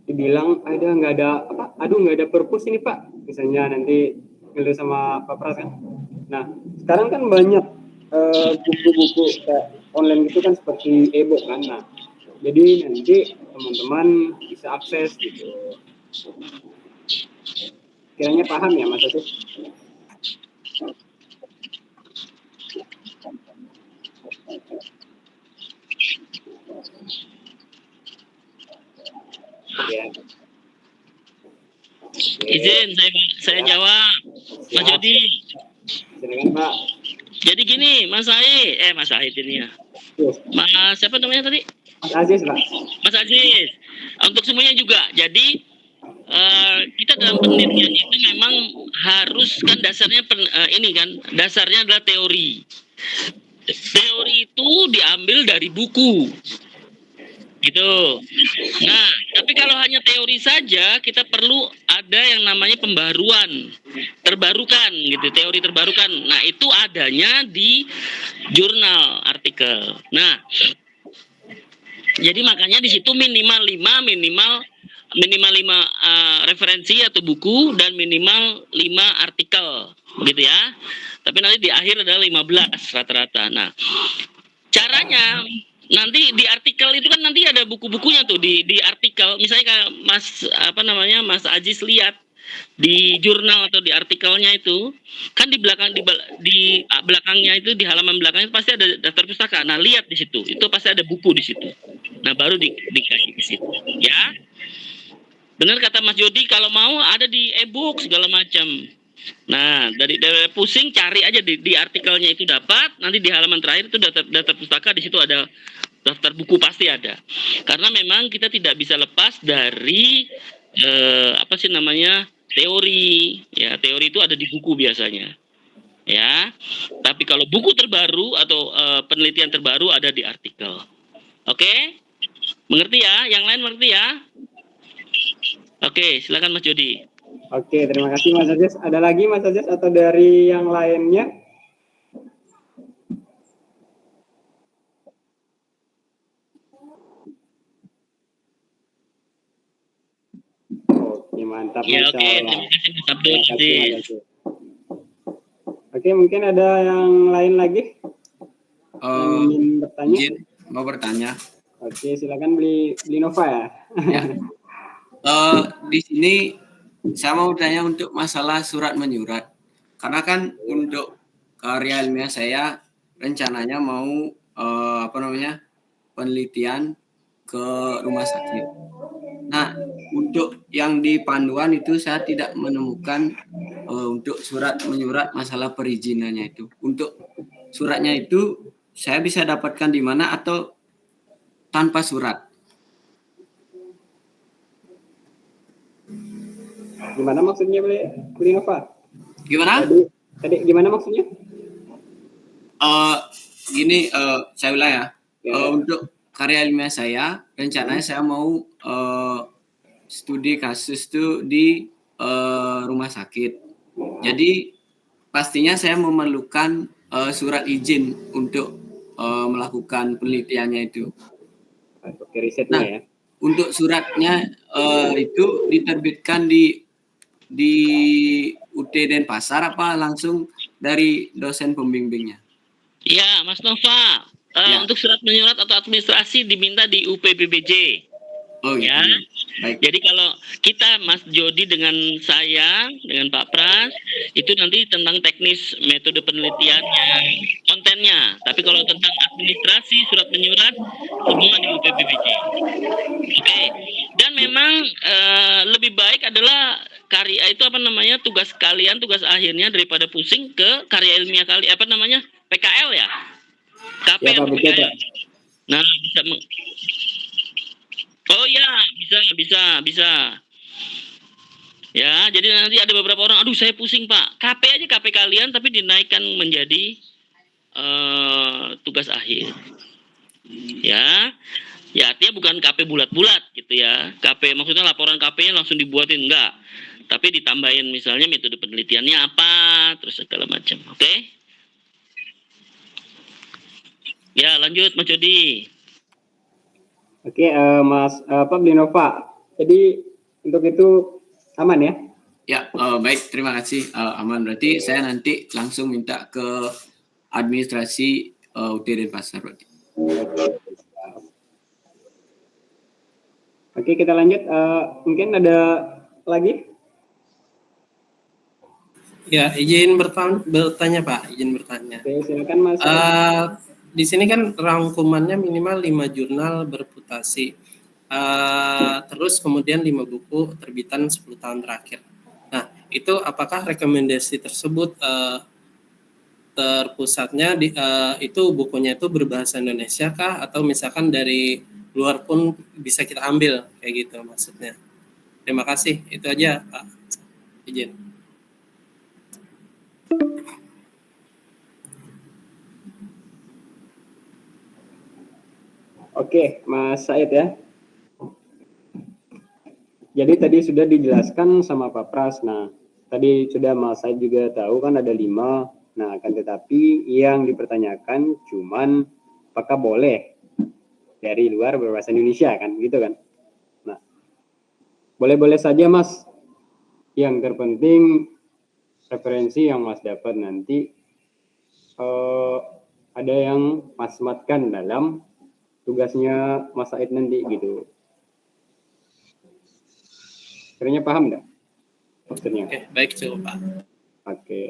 dibilang nggak ada perpus ini Pak, misalnya nanti ngeluh sama Pak Pras kan. Nah, sekarang kan banyak buku-buku online itu kan seperti e-book kan. Nah, jadi nanti teman-teman bisa akses gitu. Kiranya paham ya Mas Aziz? Ya. Izin saya jawab, Mas Jody. Silakan Pak. Jadi gini, Mas Sahid ini ya. Mas siapa namanya tadi? Mas Aziz Pak. Mas Aziz. Untuk semuanya juga. Jadi kita dalam penelitian itu memang harus kan dasarnya dasarnya adalah teori. Teori itu diambil dari buku. Gitu. Nah, tapi kalau hanya teori saja, kita perlu ada yang namanya pembaruan, terbarukan gitu, teori terbarukan. Nah, itu adanya di jurnal artikel. Nah, jadi makanya di situ minimal 5 referensi atau buku dan minimal 5 artikel, gitu ya. Tapi nanti di akhir adalah 15 rata-rata. Nah, caranya nanti di artikel itu kan nanti ada buku-bukunya tuh di artikel. Misalnya kayak Mas Aziz lihat di jurnal atau di artikelnya itu kan di belakangnya itu di halaman belakangnya itu pasti ada daftar pustaka. Nah, lihat di situ. Itu pasti ada buku di situ. Nah, baru dikasih di situ, ya. Benar kata Mas Jody, kalau mau ada di e-book segala macam. Nah, dari pusing cari aja di artikelnya itu dapat, nanti di halaman terakhir itu daftar pustaka, di situ ada daftar buku pasti ada. Karena memang kita tidak bisa lepas dari teori. Ya, teori itu ada di buku biasanya. Ya, tapi kalau buku terbaru atau penelitian terbaru ada di artikel. Oke? Mengerti ya? Yang lain mengerti ya? Oke, silakan Mas Jody. Oke, terima kasih Mas Aziz. Ada lagi Mas Aziz atau dari yang lainnya? Oke, mantap. Ya, Masya oke. Allah. Terima kasih Mas Abdul. Terima kasih, Mas Aziz. Oke, mungkin ada yang lain lagi? Yang ingin bertanya? Izin mau bertanya. Oke, silakan beli Nova ya. Ya. Di sini saya mau bertanya untuk masalah surat menyurat. Karena kan untuk karya ilmiah saya rencananya mau penelitian ke rumah sakit. Nah, untuk yang di panduan itu saya tidak menemukan untuk surat menyurat masalah perizinannya itu. Untuk suratnya itu saya bisa dapatkan di mana atau tanpa surat? Gimana maksudnya beli Nova? Gimana? Tadi gimana maksudnya? Gini, saya ulang ya. Untuk karya ilmiah saya, rencananya saya mau studi kasus itu di rumah sakit. Jadi pastinya saya memerlukan surat izin untuk melakukan penelitiannya itu. Oke, risetnya ya. Untuk suratnya itu diterbitkan di UT Denpasar apa langsung dari dosen pembimbingnya? Ya, Mas Nova. Untuk surat menyurat atau administrasi diminta di UPBBJ. Oh ya. Baik. Jadi kalau kita Mas Jody dengan saya, dengan Pak Pras, itu nanti tentang teknis metode penelitiannya, kontennya. Tapi kalau tentang administrasi, surat menyurat, semua di UPBBJ. Oke. Dan memang lebih baik adalah karya itu tugas kalian, tugas akhirnya daripada pusing ke karya ilmiah PKL ya? KP atau PKL. Nah, bisa oh ya, bisa. Ya, jadi nanti ada beberapa orang, aduh saya pusing Pak. KP kalian tapi dinaikkan menjadi tugas akhir. Ya, artinya bukan KP bulat-bulat gitu ya. KP maksudnya laporan KP-nya langsung dibuatin, enggak. Tapi ditambahin misalnya metode penelitiannya apa, terus segala macam. Oke? Ya, lanjut Mas Jody. Oke, Mas beli Nova. Jadi untuk itu aman ya? Ya, baik. Terima kasih. Aman. Berarti saya nanti langsung minta ke administrasi UT Denpasar berarti. Oke, kita lanjut. Mungkin ada lagi? Ya, izin bertanya Pak. Izin bertanya. Oke, silakan Mas. Di sini kan rangkumannya minimal 5 jurnal berputasi. Terus kemudian 5 buku terbitan 10 tahun terakhir. Nah, itu apakah rekomendasi tersebut terpusatnya itu bukunya itu berbahasa Indonesia kah atau misalkan dari luar pun bisa kita ambil kayak gitu maksudnya. Terima kasih. Itu aja Pak. Izin. Oke, Mas Said ya. Jadi tadi sudah dijelaskan sama Pak Pras. Nah, tadi sudah Mas Said juga tahu kan ada 5. Nah, akan tetapi yang dipertanyakan cuman apakah boleh dari luar berbahasa Indonesia kan, gitu kan? Nah, boleh-boleh saja Mas. Yang terpenting referensi yang Mas dapat nanti ada yang Mas sematkan dalam tugasnya Mas Said nanti gitu. Kayaknya paham nggak maksudnya? Oke, baik cukup Pak. Oke.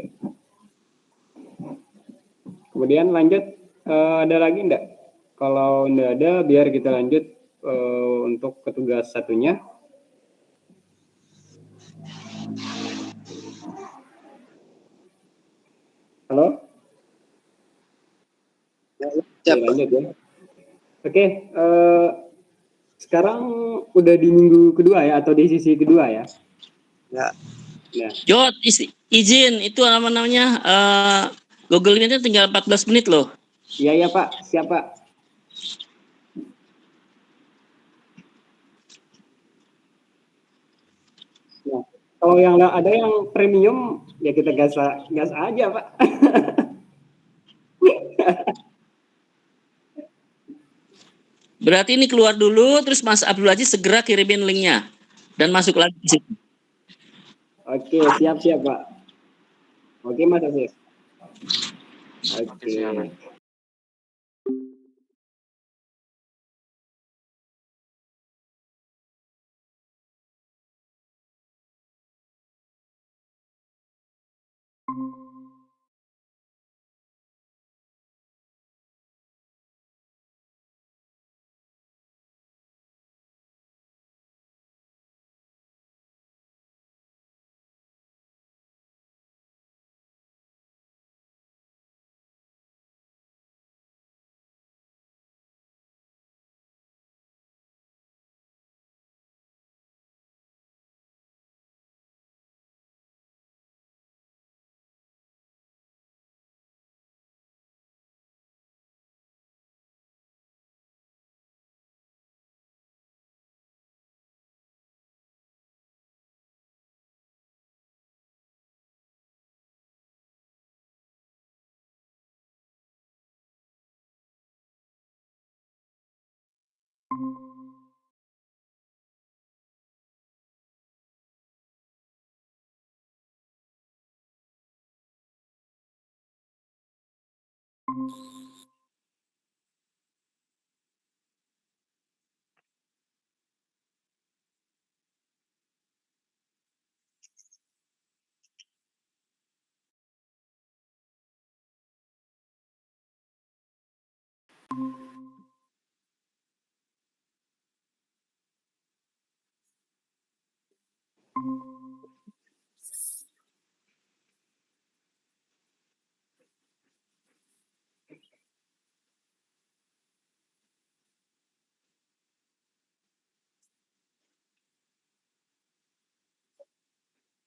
Kemudian lanjut, ada lagi enggak? Kalau enggak ada, biar kita lanjut untuk ke tugas satunya. Halo? Ya, lanjut ya. Oke, sekarang udah di minggu kedua ya, atau di sisi kedua ya? Ya. Ya. Jod, izin itu namanya Google ini tinggal 14 menit loh. Iya Pak, siap Pak. Nah, kalau yang ada yang premium ya kita gas aja Pak. Berarti ini keluar dulu, terus Mas Abdul Aziz segera kirimin linknya dan masuk lagi di situ. Oke, siap Pak. Oke Mas Aziz. Oke.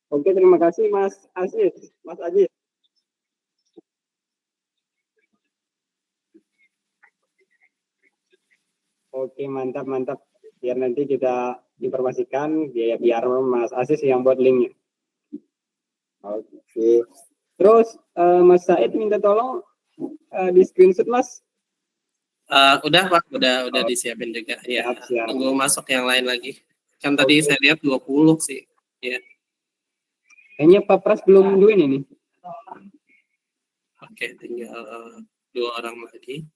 Oke, terima kasih Mas Aziz. Mas Aziz. Oke, mantap. Biar nanti kita informasikan biar Mas Aziz yang buat linknya. Oke. Terus Mas Said minta tolong di screenshot Mas. Udah Pak, udah disiapin juga. Ya, tunggu masuk yang lain lagi. Kan tadi saya lihat 20 sih. Ya. Kayaknya Pak Pras belum join ini. Oke, tinggal 2 orang lagi.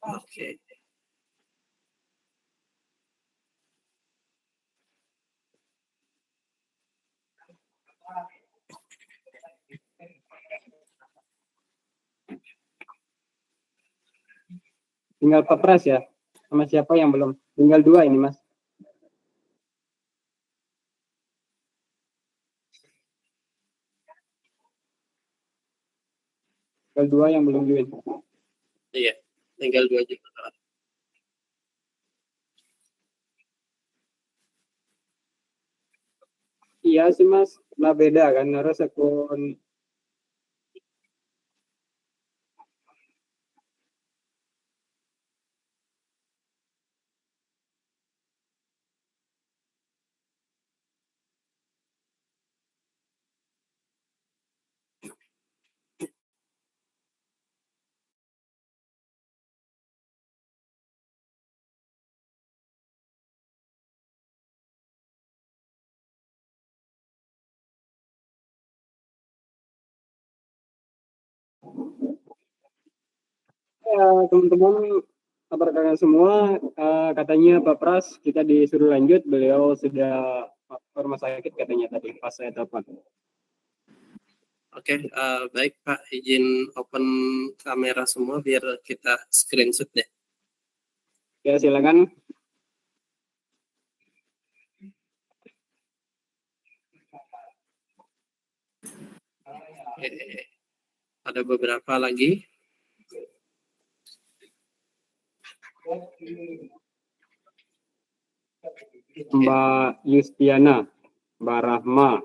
Oke. Tinggal Pak Pras ya. Sama siapa yang belum? Tinggal 2 ini Mas. Tinggal 2 yang belum join. Iya, tinggal 2 juga. Iya sih Mas, lah beda kan harus akun. Ya, teman-teman, kabar kalian semua, katanya Pak Pras kita disuruh lanjut, beliau sudah rumah sakit katanya tadi pas saya telepon. Oke, baik Pak, izin open kamera semua biar kita screenshot deh. Ya, silakan. Oke. Ada beberapa lagi. Mbak Yustiana. Mbak Rahma.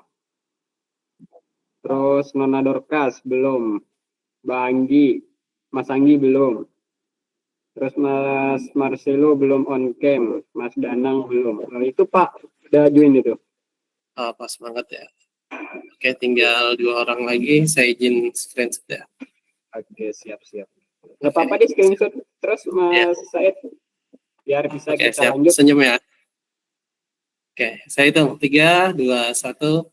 Terus Nona Dorcas belum. Mbak Anggi, Mas Anggi belum. Terus Mas Marcelo belum on cam, Mas Danang belum. Nah, itu Pak udah join itu. Pas banget ya. Oke, tinggal 2 orang lagi. Saya izin screenshot ya. Oke, siap-siap. Nggak apa-apa di screenshot terus Mas Said, biar bisa Oke, kita siap. lanjut. Senyum ya. Oke, saya hitung 3, 2, 1.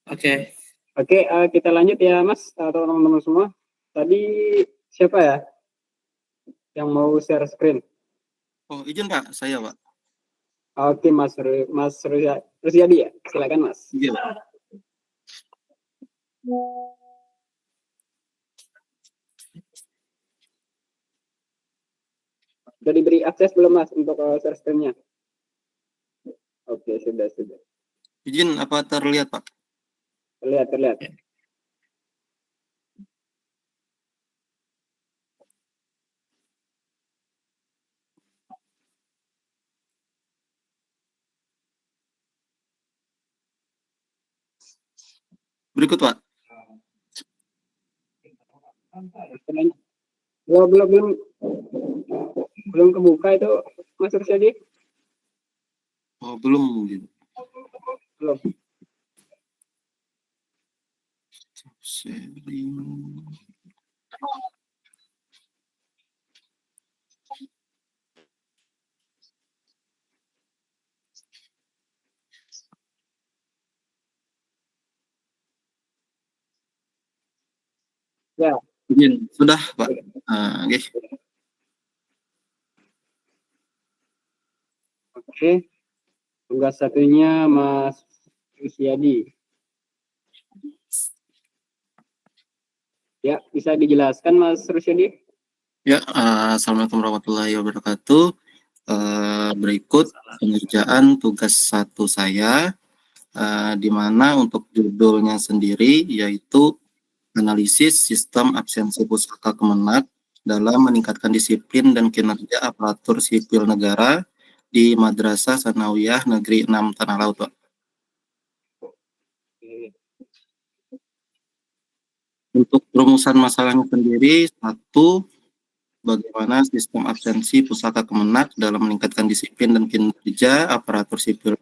Oke. Oke, kita lanjut ya Mas atau teman-teman semua. Tadi siapa ya yang mau share screen? Oh, izin Pak, saya Pak. Oke, Mas Rusyadi ya, silakan Mas. Iya. Sudah diberi akses belum Mas untuk share screen-nya? Oke, sudah. Izin, apa terlihat Pak? Terlihat. Berikut Pak. Belum kebuka itu Mas Rusyadi? Oh, belum mungkin. Belum. Sharing. Ya. Izin, sudah Pak. Oke. Oke. Tugas satunya Mas Rusyadi. Ya, bisa dijelaskan Mas Rusyadi? Ya, Assalamualaikum warahmatullahi wabarakatuh. Berikut pengerjaan tugas 1 saya, di mana untuk judulnya sendiri yaitu analisis sistem absensi pusaka Kemenak dalam meningkatkan disiplin dan kinerja aparatur sipil negara di Madrasah Sanawiyah Negeri 6 Tanah Laut, Pak. Untuk rumusan masalahnya sendiri, 1, bagaimana sistem absensi pusaka Kemenak dalam meningkatkan disiplin dan kinerja aparatur sipil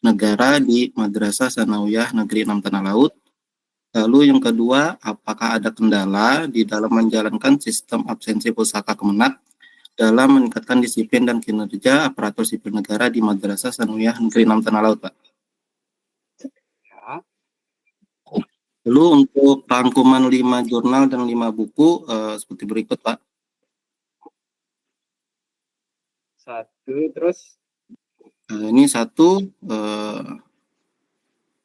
negara di Madrasah Sanawiyah Negeri 6 Tanah Laut. Lalu yang kedua, apakah ada kendala di dalam menjalankan sistem absensi pusaka Kemenak dalam meningkatkan disiplin dan kinerja aparatur sipil negara di Madrasah Sanawiyah Negeri 6 Tanah Laut, Pak? Lalu untuk rangkuman 5 jurnal dan 5 buku seperti berikut, Pak. 1, terus? Ini 1,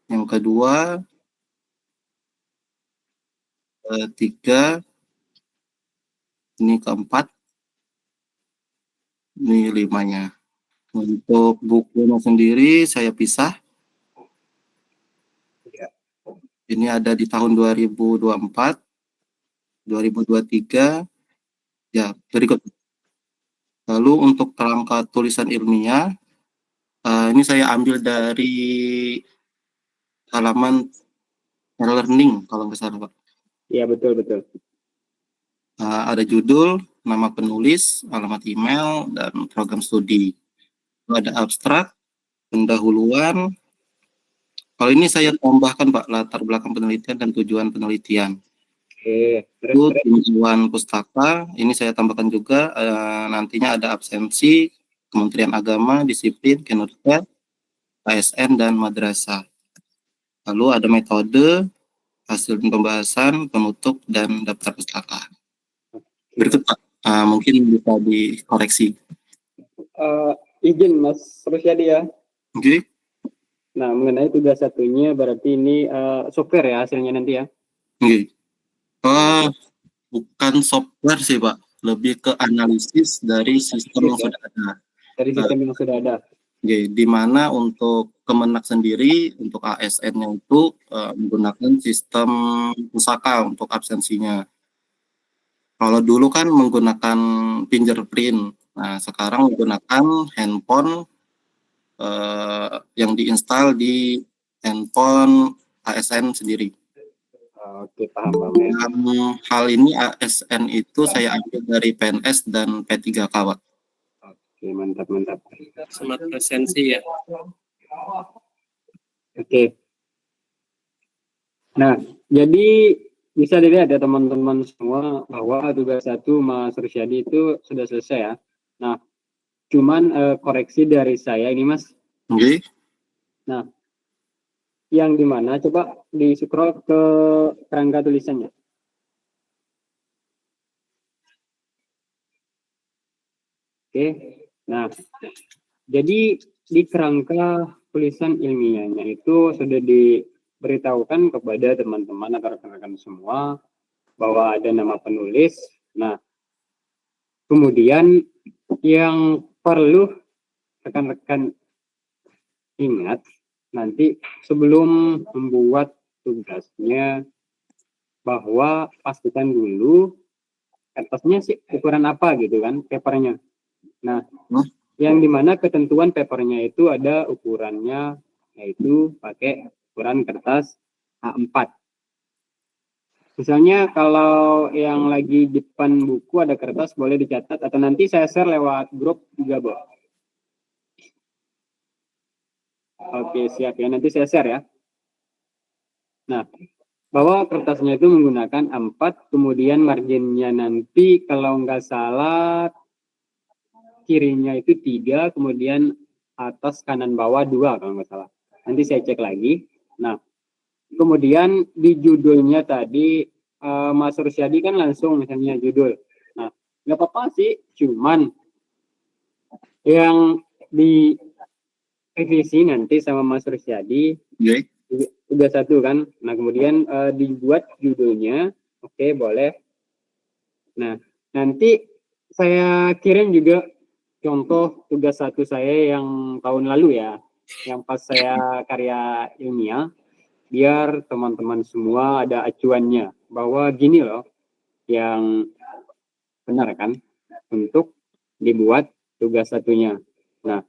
yang kedua, 3, ini keempat, ini 5-nya. Untuk bukunya sendiri saya pisah. Ini ada di tahun 2024, 2023, ya berikut. Lalu untuk kerangka tulisan ilmiah, ini saya ambil dari halaman e-learning kalau nggak salah Pak. Iya betul. Ada judul, nama penulis, alamat email, dan program studi. Ada abstrak, pendahuluan. Kalau ini saya tambahkan Pak, latar belakang penelitian dan tujuan penelitian. Oke. Lalu tinjauan pustaka, ini saya tambahkan juga, nantinya ada absensi, Kementerian Agama, disiplin, kinerja, ASN, dan madrasah. Lalu ada metode, hasil pembahasan, penutup, dan daftar pustaka. Berikut Pak, mungkin bisa dikoreksi. Izin Mas Rusyadi ya. Oke. Nah, mengenai tugas satunya berarti ini software ya hasilnya nanti ya? Oke. Bukan software sih Pak, lebih ke analisis dari sistem yang sudah ada. Dari sistem yang sudah ada. Oke, di mana untuk Kemenak sendiri, untuk ASN-nya itu menggunakan sistem pusaka untuk absensinya. Kalau dulu kan menggunakan fingerprint, nah sekarang menggunakan handphone yang diinstal di handphone ASN sendiri. Oke, paham ya. Hal ini ASN itu saya ambil dari PNS dan P3K, Pak. Oke, mantap. Smart presensi ya. Oke. Nah, jadi bisa dilihat ya teman-teman semua bahwa tugas 1 Mas Rusyadi itu sudah selesai ya. Nah, cuman koreksi dari saya ini Mas. Oke. Nah, yang dimana coba di-scroll ke kerangka tulisannya. Oke, nah jadi di kerangka tulisan ilmiahnya itu sudah diberitahukan kepada teman-teman atau rekan-rekan semua bahwa ada nama penulis. Nah, kemudian yang perlu rekan-rekan ingat, nanti sebelum membuat tugasnya bahwa pastikan dulu kertasnya sih ukuran apa gitu kan, papernya. Nah, yang dimana ketentuan papernya itu ada ukurannya, yaitu pakai ukuran kertas A4. Misalnya kalau yang lagi di depan buku ada kertas, boleh dicatat atau nanti saya share lewat grup juga, Bu. Oke, siap ya. Nanti saya share ya. Nah, bahwa kertasnya itu menggunakan A4, kemudian marginnya nanti kalau nggak salah kirinya itu 3, kemudian atas kanan bawah 2 kalau nggak salah. Nanti saya cek lagi. Nah, kemudian di judulnya tadi Mas Rusyadi kan langsung misalnya judul. Nah, nggak apa-apa sih, cuman yang di revisi nanti sama Mas Rusyadi tugas 1 kan. Nah, kemudian dibuat judulnya, oke, boleh. Nah, nanti saya kirim juga contoh tugas 1 saya yang tahun lalu ya, yang pas saya karya ilmiah, biar teman-teman semua ada acuannya bahwa gini loh yang benar kan untuk dibuat tugas 1-nya. Nah,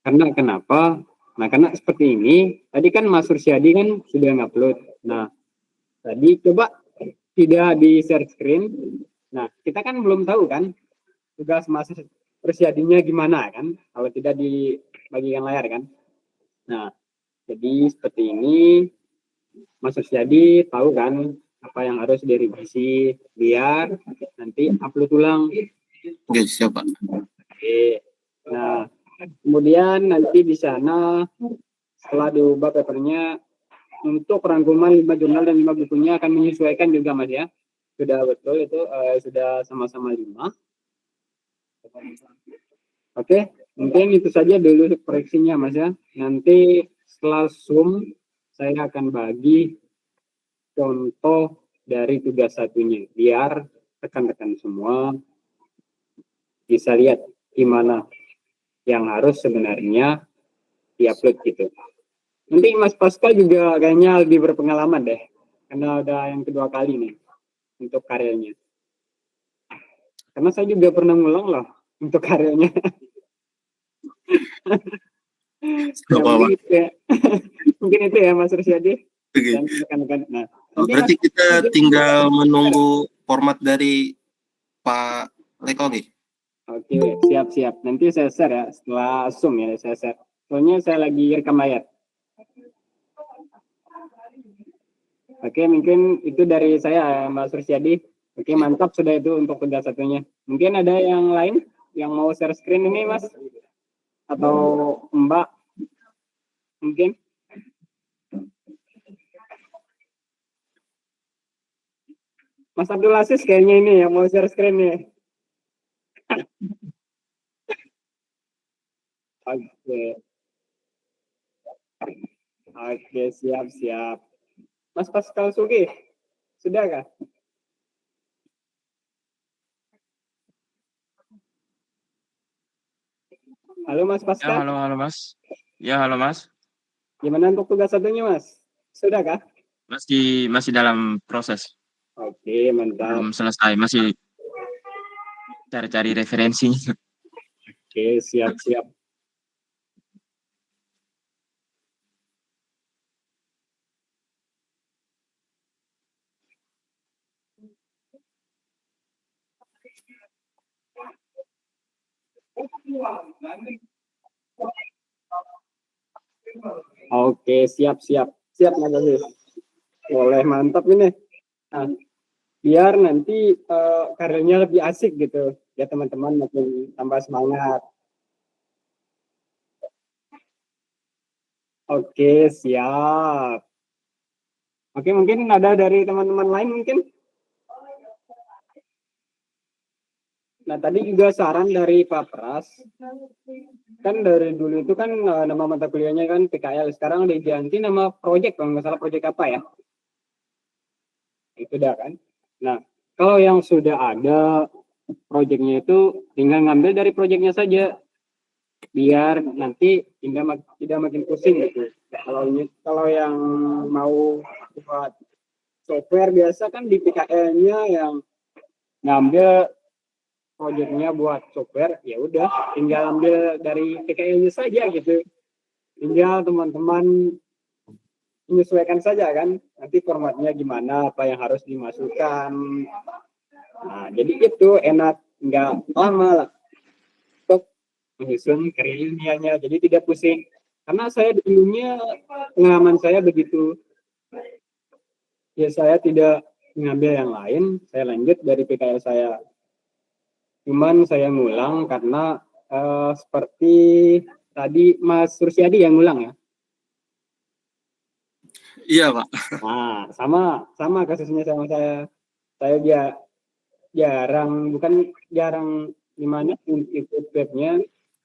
karena kenapa? Nah, karena seperti ini, tadi kan Mas Rusyadi kan sudah ngupload. Nah, tadi coba tidak di share screen. Nah, kita kan belum tahu kan tugas Mas Rusyadinya gimana kan, kalau tidak dibagikan layar kan. Nah, jadi seperti ini, Mas Rusyadi tahu kan apa yang harus direvisi biar nanti upload ulang. Oke, siap Pak. Oke. Nah, kemudian nanti di sana setelah diubah papernya untuk rangkuman 5 jurnal dan 5 bukunya akan menyesuaikan juga Mas ya. Sudah betul itu sudah sama-sama 5. Oke, mungkin itu saja dulu koreksinya Mas ya. Nanti setelah Zoom saya akan bagi contoh dari tugas 1-nya biar rekan-rekan semua bisa lihat gimana yang harus sebenarnya diupload gitu. Nanti Mas Pascal juga kayaknya lebih berpengalaman deh, karena udah yang kedua kali nih untuk karyanya. Karena saya juga pernah ngulang loh untuk karyanya. Mungkin itu ya Mas Rusyadi. Dan rekan-rekan. Nah, berarti kita tinggal menunggu format dari Pak Leko nih. Oke, siap-siap. Nanti saya share ya, setelah Zoom ya saya share. Soalnya saya lagi rekam layar. Oke, mungkin itu dari saya Mas Rusyadi. Oke, mantap sudah itu untuk tugas 1-nya. Mungkin ada yang lain yang mau share screen ini Mas? Atau Mbak? Mungkin? Mas Abdul Aziz kayaknya ini yang mau share screen nih. Oke, siap. Mas Pascal Sugi, sudah kah? Halo Mas Pascal. Ya, halo Mas. Ya, halo Mas. Gimana untuk tugas 1-nya Mas? Sudah kah? Masih dalam proses. Oke, mantap. Belum selesai, masih cari-cari referensi. Oke, siap. Oke, mantap. Oke, siap. Oke, Mas Pascal, nanti saya kirim juga contoh tugas 1-nya. Nanti setelah Zoom saya akan bagi contoh dari tugas 1-nya biar rekan-rekan semua bisa lihat gimana yang harus sebenarnya diupload gitu. Nanti Mas Pascal juga kayaknya lebih berpengalaman deh, karena udah yang kedua kali nih untuk karyanya. Karena saya juga pernah ngulang loh untuk karyanya. Oke, siap, Mas Aziz. Boleh, mantap ini. Nah, biar nanti karirnya lebih asik gitu, ya teman-teman makin tambah semangat. Oke, siap. Oke, mungkin ada dari teman-teman lain mungkin. Nah, tadi juga saran dari Pak Pras. Kan dari dulu itu kan nama mata kuliahnya kan PKL, sekarang udah diganti nama proyek, kalau nggak salah proyek apa ya? Itu dah kan. Nah, kalau yang sudah ada proyeknya itu tinggal ngambil dari proyeknya saja, biar nanti tidak makin pusing gitu. Kalau yang mau buat software biasa kan di PKL-nya yang ngambil proyeknya buat software, ya udah tinggal ambil dari PKL-nya saja gitu. Tinggal teman-teman menyesuaikan saja kan, nanti formatnya gimana, apa yang harus dimasukkan. Nah, jadi itu enak, nggak lama lah untuk menyusun karya ilmiahnya, jadi tidak pusing. Karena saya dulunya pengalaman saya begitu, ya saya tidak mengambil yang lain, saya lanjut dari PKL saya. Cuman saya ngulang karena seperti tadi Mas Sursiadi yang ngulang ya. Iya, Pak. Nah, sama kasusnya sama saya. Saya bukan jarang gimana ikut webnya,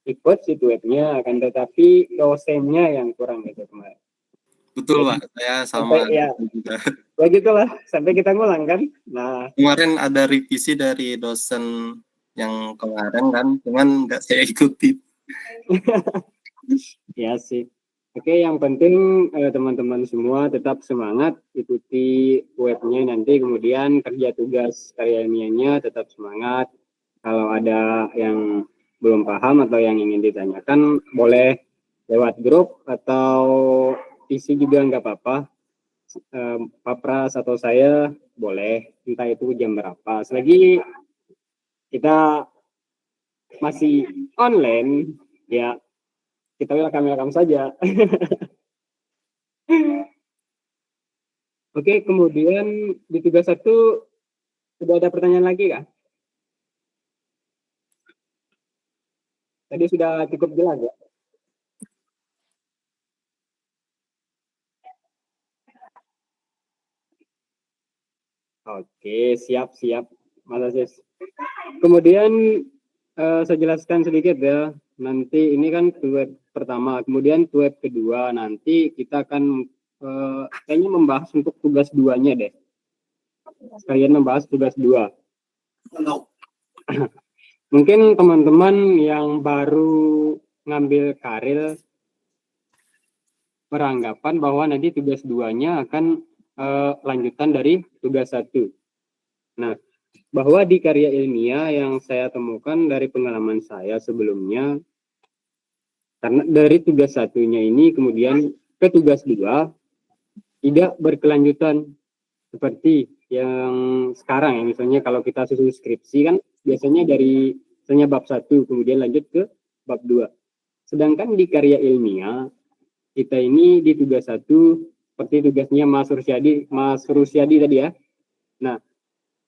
ikut situ webnya, akan tetapi dosennya yang kurang gitu kemarin. Betul, Pak. Saya sama juga. Ya gitulah, sampai kita ngulang kan. Nah, kemarin ada revisi dari dosen yang kemarin kan, cuman nggak saya ikuti. Ya sih. Oke, yang penting teman-teman semua tetap semangat, ikuti webnya nanti, kemudian kerja tugas karya ilmiahnya tetap semangat. Kalau ada yang belum paham atau yang ingin ditanyakan, boleh lewat grup atau isi juga nggak apa-apa. Pak Pras atau saya boleh, entah itu jam berapa. Selagi kita masih online, ya kita welcome saja. Oke, kemudian di tugas 1 sudah ada pertanyaan lagi kah? Tadi sudah cukup jelas ya? Oke, siap, Mas Aziz. Kemudian saya jelaskan sedikit ya. Nanti ini kan web pertama, kemudian web kedua nanti kita akan kayaknya membahas untuk tugas 2-nya deh. Sekalian membahas tugas 2. Mungkin teman-teman yang baru ngambil karir beranggapan bahwa nanti tugas 2-nya akan lanjutan dari tugas 1. Nah, bahwa di karya ilmiah yang saya temukan dari pengalaman saya sebelumnya, karena dari tugas 1-nya ini kemudian ke tugas 2 tidak berkelanjutan seperti yang sekarang ya. Misalnya kalau kita susun skripsi kan biasanya dari misalnya bab 1 kemudian lanjut ke bab 2. Sedangkan di karya ilmiah kita ini di tugas 1 seperti tugasnya Mas Rusyadi tadi ya. Nah,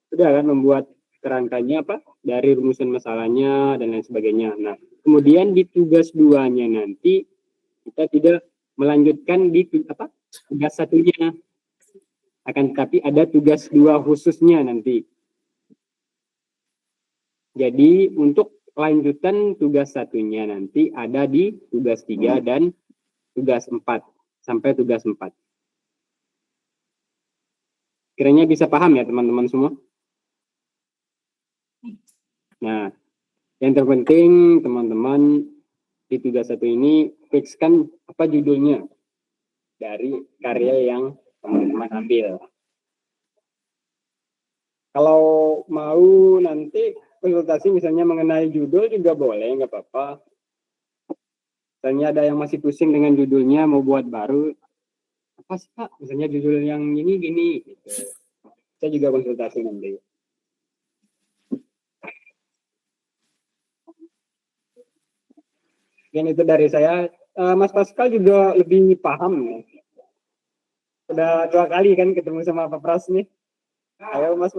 sudah kan membuat kerangkanya apa? Dari rumusan masalahnya dan lain sebagainya. Nah, kemudian di tugas 2-nya nanti kita tidak melanjutkan di tugas 1-nya. Akan tetapi ada tugas 2 khususnya nanti. Jadi untuk lanjutan tugas 1-nya nanti ada di tugas 3 dan tugas 4 sampai tugas 4. Kiranya bisa paham ya teman-teman semua? Nah, yang terpenting teman-teman di tugas 1 ini fixkan apa judulnya dari karya yang teman-teman ambil. Kalau mau nanti konsultasi misalnya mengenai judul juga boleh, nggak apa-apa. Misalnya ada yang masih pusing dengan judulnya, mau buat baru, apa sih Pak? Misalnya judul yang ini gini, gitu. Saya juga konsultasi nanti. Yang itu dari saya. Mas Pascal juga lebih paham nih. Udah 2 kali kan ketemu sama Pak Pras nih. Ayo Mas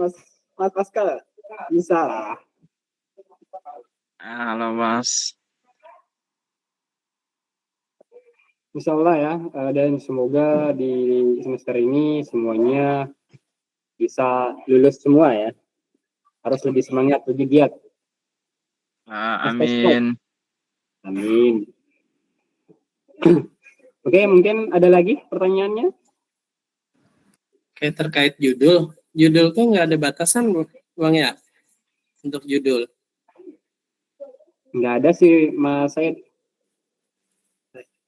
Pascal, bisa lah. Halo Mas. Insya Allah ya, dan semoga di semester ini semuanya bisa lulus semua ya. Harus lebih semangat, lebih giat. Amin. Amin. Oke, mungkin ada lagi pertanyaannya? Oke, terkait judul tuh nggak ada batasan Bang ya untuk judul? Nggak ada sih Mas Said.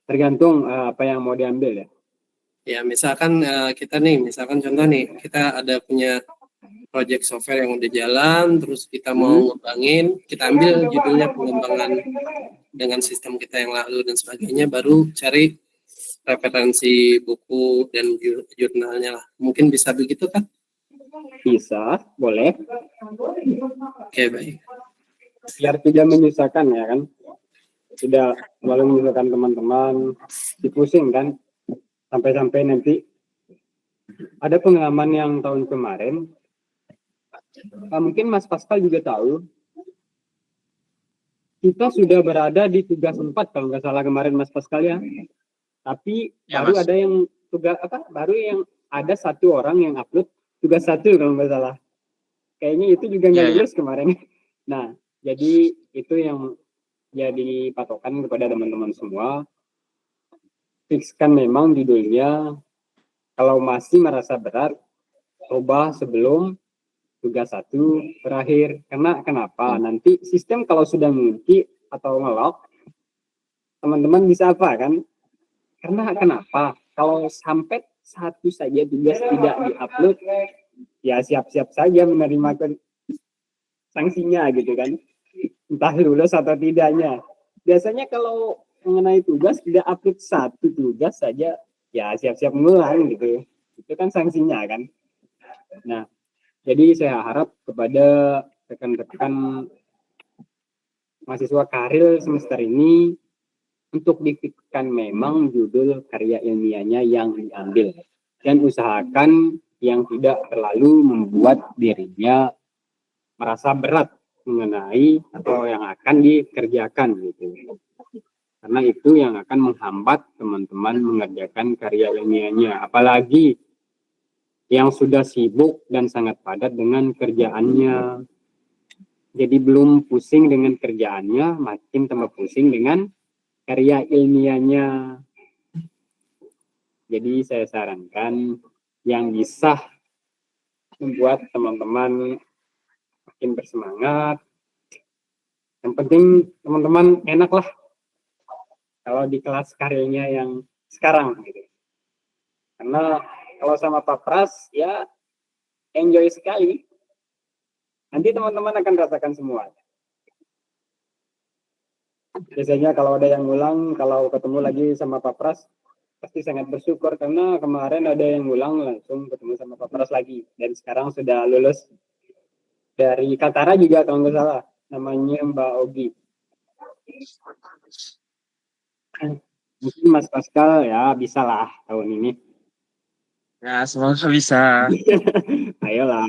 Tergantung apa yang mau diambil ya. Ya, misalkan misalkan contoh nih, kita ada punya project software yang udah jalan, terus kita mau ngembangin, kita ambil judulnya pengembangan dengan sistem kita yang lalu dan sebagainya, baru cari referensi buku dan jurnalnya lah. Mungkin bisa begitu kan? Bisa, boleh. Oke, baik. Biar tidak menyusahkan ya kan. Tidak terlalu menyusahkan teman-teman, dipusing kan. Sampai-sampai nanti ada pengalaman yang tahun kemarin, mungkin Mas Pascal juga tahu, kita sudah berada di tugas 4 kalau nggak salah kemarin Mas Pascal ya. Tapi Ya, baru Mas. ada yang baru yang ada 1 orang yang upload tugas 1 kalau nggak salah. Kayaknya itu juga nggak Ya. lulus kemarin. Nah, jadi itu yang jadi patokan kepada teman-teman semua. Fikskan memang judulnya, kalau masih merasa berat, coba sebelum tugas 1 berakhir. Karena kenapa? Nanti sistem kalau sudah mengunci atau nge-lock, teman-teman bisa apa kan? Karena kenapa? Kalau sampai 1 saja tugas tidak di-upload, ya siap-siap saja menerima sanksinya gitu kan. Entah lulus atau tidaknya. Biasanya kalau mengenai tugas tidak upload 1 tugas saja, ya siap-siap ngulang gitu. Itu kan sanksinya kan. Nah, jadi saya harap kepada rekan-rekan mahasiswa karir semester ini untuk difikirkan memang judul karya ilmiahnya yang diambil dan usahakan yang tidak terlalu membuat dirinya merasa berat mengenai atau yang akan dikerjakan gitu. Karena itu yang akan menghambat teman-teman mengerjakan karya ilmiahnya, apalagi yang sudah sibuk dan sangat padat dengan kerjaannya. Jadi belum pusing dengan kerjaannya, makin tambah pusing dengan karya ilmiahnya. Jadi saya sarankan yang bisa membuat teman-teman makin bersemangat. Yang penting teman-teman enak lah kalau di kelas karyanya yang sekarang gitu. Karena kalau sama Pak Pras ya enjoy sekali. Nanti teman-teman akan rasakan semua. Biasanya kalau ada yang ulang, kalau ketemu lagi sama Pak Pras, pasti sangat bersyukur karena kemarin ada yang ulang langsung ketemu sama Pak Pras lagi. Dan sekarang sudah lulus dari Kaltara juga kalau nggak salah, namanya Mbak Ogi. Mungkin Mas Pascal ya bisa lah tahun ini. Ya, semoga bisa. Ayolah.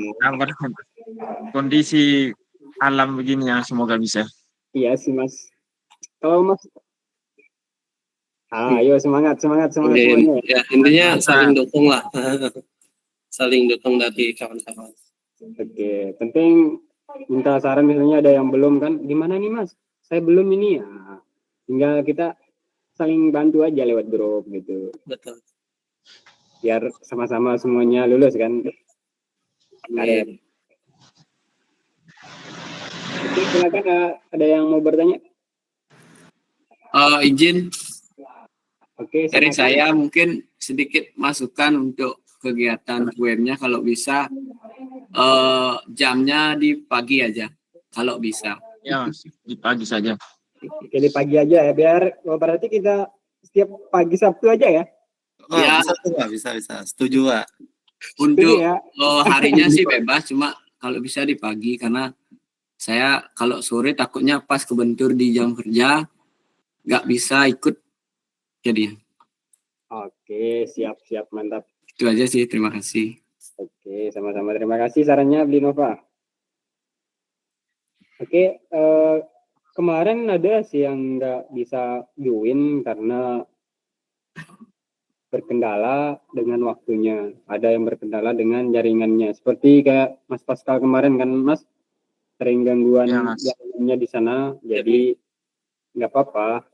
Kondisi alam begini yang semoga bisa. Iya sih Mas. Kalau Mas, ayo semangat semuanya. Ya, intinya saling dukung lah. Saling dukung dari kawan-kawan. Oke, penting minta saran misalnya ada yang belum kan, gimana nih Mas? Saya belum ini ya. Tinggal kita saling bantu aja lewat grup gitu. Betul. Biar sama-sama semuanya lulus kan. Amin. Oke, silakan ada yang mau bertanya? Izin. Oke, dari saya mungkin sedikit masukan untuk kegiatan webnya kalau bisa jamnya di pagi aja kalau bisa. Ya, di pagi saja. Oke, di pagi aja ya, biar berarti kita setiap pagi Sabtu aja ya. Oh, ya, bisa. Setuju, Pak. Untuk ya. Harinya sih bebas, cuma kalau bisa di pagi karena saya kalau sore takutnya pas kebentur di jam kerja, nggak bisa ikut jadi. Oke, siap mantap. Itu aja sih, terima kasih. Oke, sama-sama terima kasih sarannya Blinova. Oke, kemarin ada sih yang nggak bisa join karena berkendala dengan waktunya. Ada yang berkendala dengan jaringannya. Seperti kayak Mas Pascal kemarin kan Mas, sering gangguan jaringannya di sana, jadi nggak apa-apa.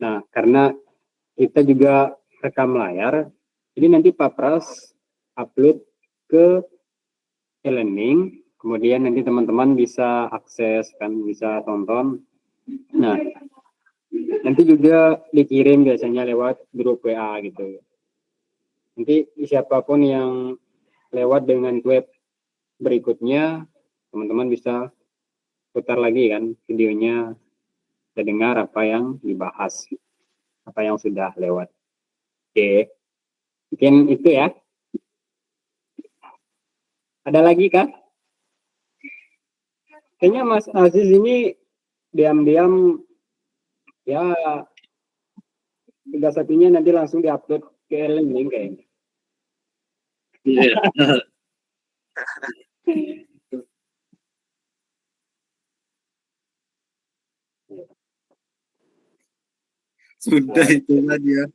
Nah, karena kita juga rekam layar, jadi nanti Pak Pras upload ke e-learning, kemudian nanti teman-teman bisa akses kan, bisa tonton. Nah, nanti juga dikirim biasanya lewat grup WA gitu. Nanti siapapun yang lewat dengan web berikutnya, teman-teman bisa putar lagi kan videonya, bisa dengar apa yang dibahas, apa yang sudah lewat. Oke, mungkin itu ya. Ada lagi kah? Kayaknya Mas Aziz ini diam-diam ya, tugas satunya nanti langsung diupload ke e-learning kayaknya. Iya. Sudah itulah dia.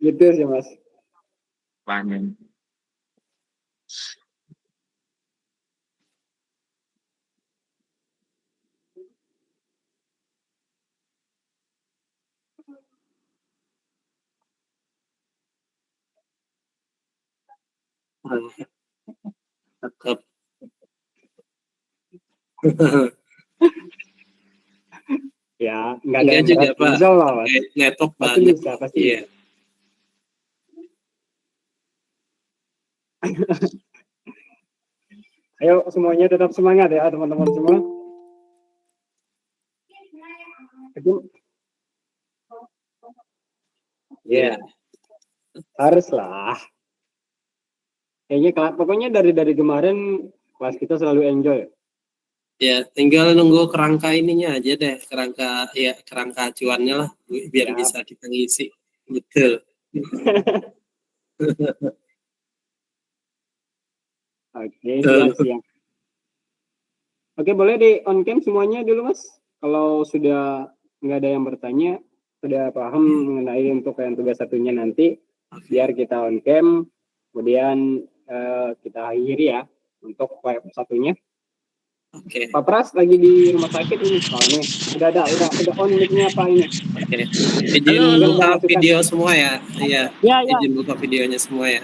Gitu sih Mas. Banyak. Tetap. Ya, nggak ada Enggak yang juga berat. Pak. Insya Allah, Mas. Laptop Pasti banyak. bisa, pasti Iya. bisa. Ayo semuanya tetap semangat ya teman-teman semua. Ya, haruslah. Kayaknya pokoknya dari kemarin kelas kita selalu enjoy. Ya, tinggal nunggu kerangka ininya aja deh, kerangka acuannya lah, biar bisa kita ngisi. Betul. Oke, siap. Oke, boleh di on cam semuanya dulu Mas. Kalau sudah nggak ada yang bertanya, sudah paham mengenai untuk yang tugas satunya nanti, biar kita on cam, kemudian kita akhiri ya untuk satunya. Oke. Pak Pras lagi di rumah sakit ini soalnya. Udah on mic-nya Pak ini. Oke. Izin buka video semua ya. Iya. Ya. Izin buka videonya semua ya.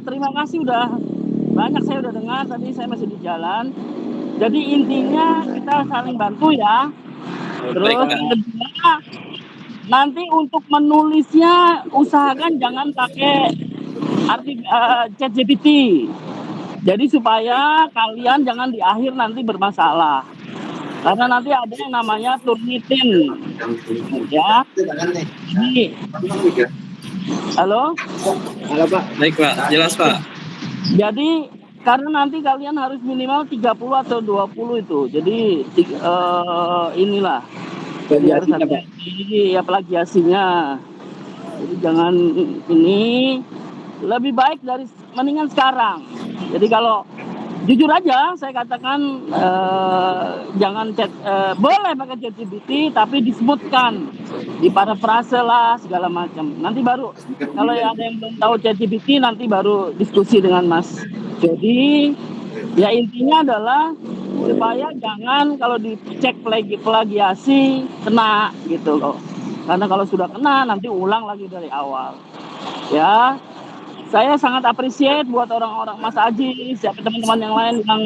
Terima kasih udah banyak, saya udah dengar, tadi saya masih di jalan. Jadi intinya kita saling bantu ya. Terus kedua, nanti untuk menulisnya usahakan jangan pakai ChatGPT. Jadi supaya kalian jangan di akhir nanti bermasalah. Karena nanti ada yang namanya Turnitin. Ya. Jadi, halo? Halo Pak. Baik Pak, jelas Pak. Jadi karena nanti kalian harus minimal 30 atau 20 itu. Jadi inilah. Jadi harus hati-hati ya plagiasinya. Jadi jangan ini, lebih baik mendingan sekarang. Jadi kalau jujur aja saya katakan jangan boleh pakai ChatGPT tapi disebutkan di parafrase lah segala macam. Nanti baru kalau ada yang belum tahu ChatGPT nanti baru diskusi dengan Mas. Jadi ya intinya adalah supaya jangan kalau dicek plagiasi kena gitu loh. Karena kalau sudah kena nanti ulang lagi dari awal. Ya. Saya sangat appreciate buat orang-orang Mas Aji, siapa teman-teman yang lain yang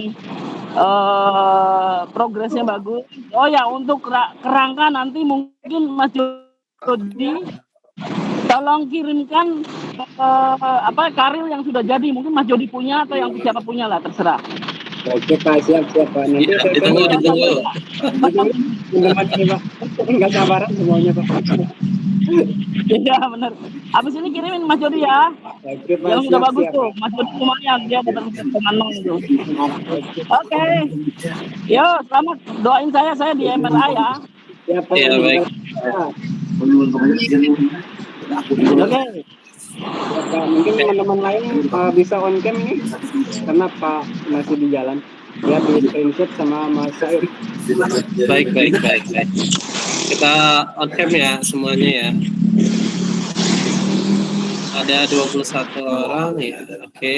progresnya bagus. Oh ya, untuk kerangka nanti mungkin Mas Jody tolong kirimkan karil yang sudah jadi. Mungkin Mas Jody punya atau yang siapa punya lah, terserah. Oke Pak, siap Pak. Nanti ditunggu. Teman-teman ini Pak, nggak sabaran semuanya Pak. Iya benar. Abis ini kirimin Mas Jody ya. Oke, Pak, Yang udah bagus siap. tuh. Mas Jody lumayan dia dapat teman tuh. Oke. Yo, selamat doain saya di MRA ya. Siap, Pak. Ya, baik. Oke. Ya, Pak. Mungkin teman-teman lain bisa on cam ini karena Pak masih di jalan. Ya, di screenshot sama Mas Said. Baik. Kita on cam ya semuanya ya. Ada 21 orang ya. Oke.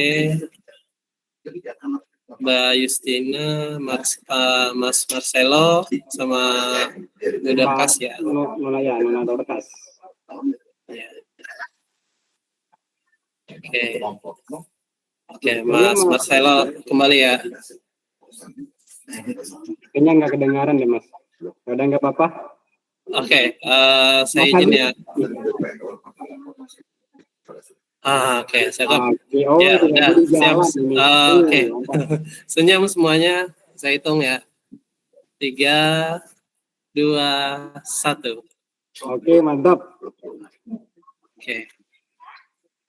Mbak Justina, Mas Marcelo, sama Dorcas ya. Nona Dorcas. Ya. Oke, Mas Marcelo kembali ya. Kayaknya nggak kedengaran deh, Mas. Udah nggak apa-apa. Oke, saya izin ya. Oke, saya ya udah siap. Oke. Senyum semuanya, saya hitung ya. 3, 2, 1. Oke, mantap. Oke.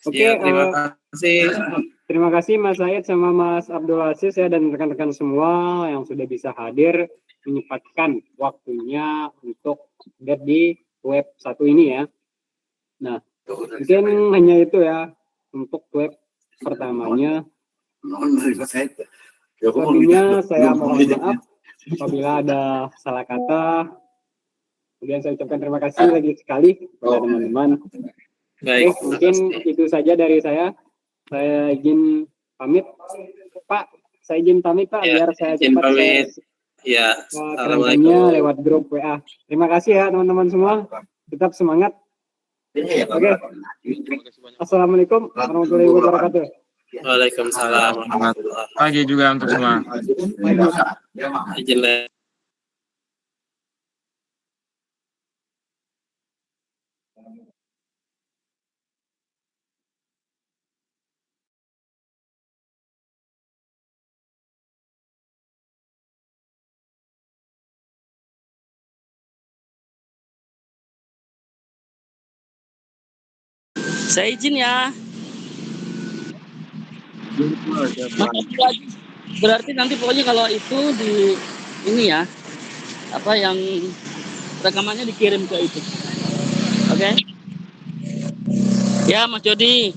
Oke, Terima kasih. Terima kasih Mas Said sama Mas Abdul Aziz ya dan rekan-rekan semua yang sudah bisa hadir menyempatkan waktunya untuk hadir di web 1 ini ya. Nah, mungkin hanya itu ya untuk web pertamanya. Sebelumnya saya mohon maaf apabila ada salah kata. Kemudian saya ucapkan terima kasih lagi sekali kepada teman-teman. Baik. Oke, mungkin itu saja dari saya. Saya izin pamit, Pak. Saya izin pamit, Pak, Ya, biar saya izin cepat pamit. Ya, kerangkanya assalamualaikum. lewat grup WA. Terima kasih ya teman-teman semua. Tetap semangat. Oke. Assalamualaikum warahmatullahi wabarakatuh. Waalaikumsalam. Pagi juga untuk semua. Izin Saya izin ya. Berarti nanti pokoknya kalau itu di ini ya, apa yang rekamannya dikirim ke itu. Oke? Ya, Mas Jody.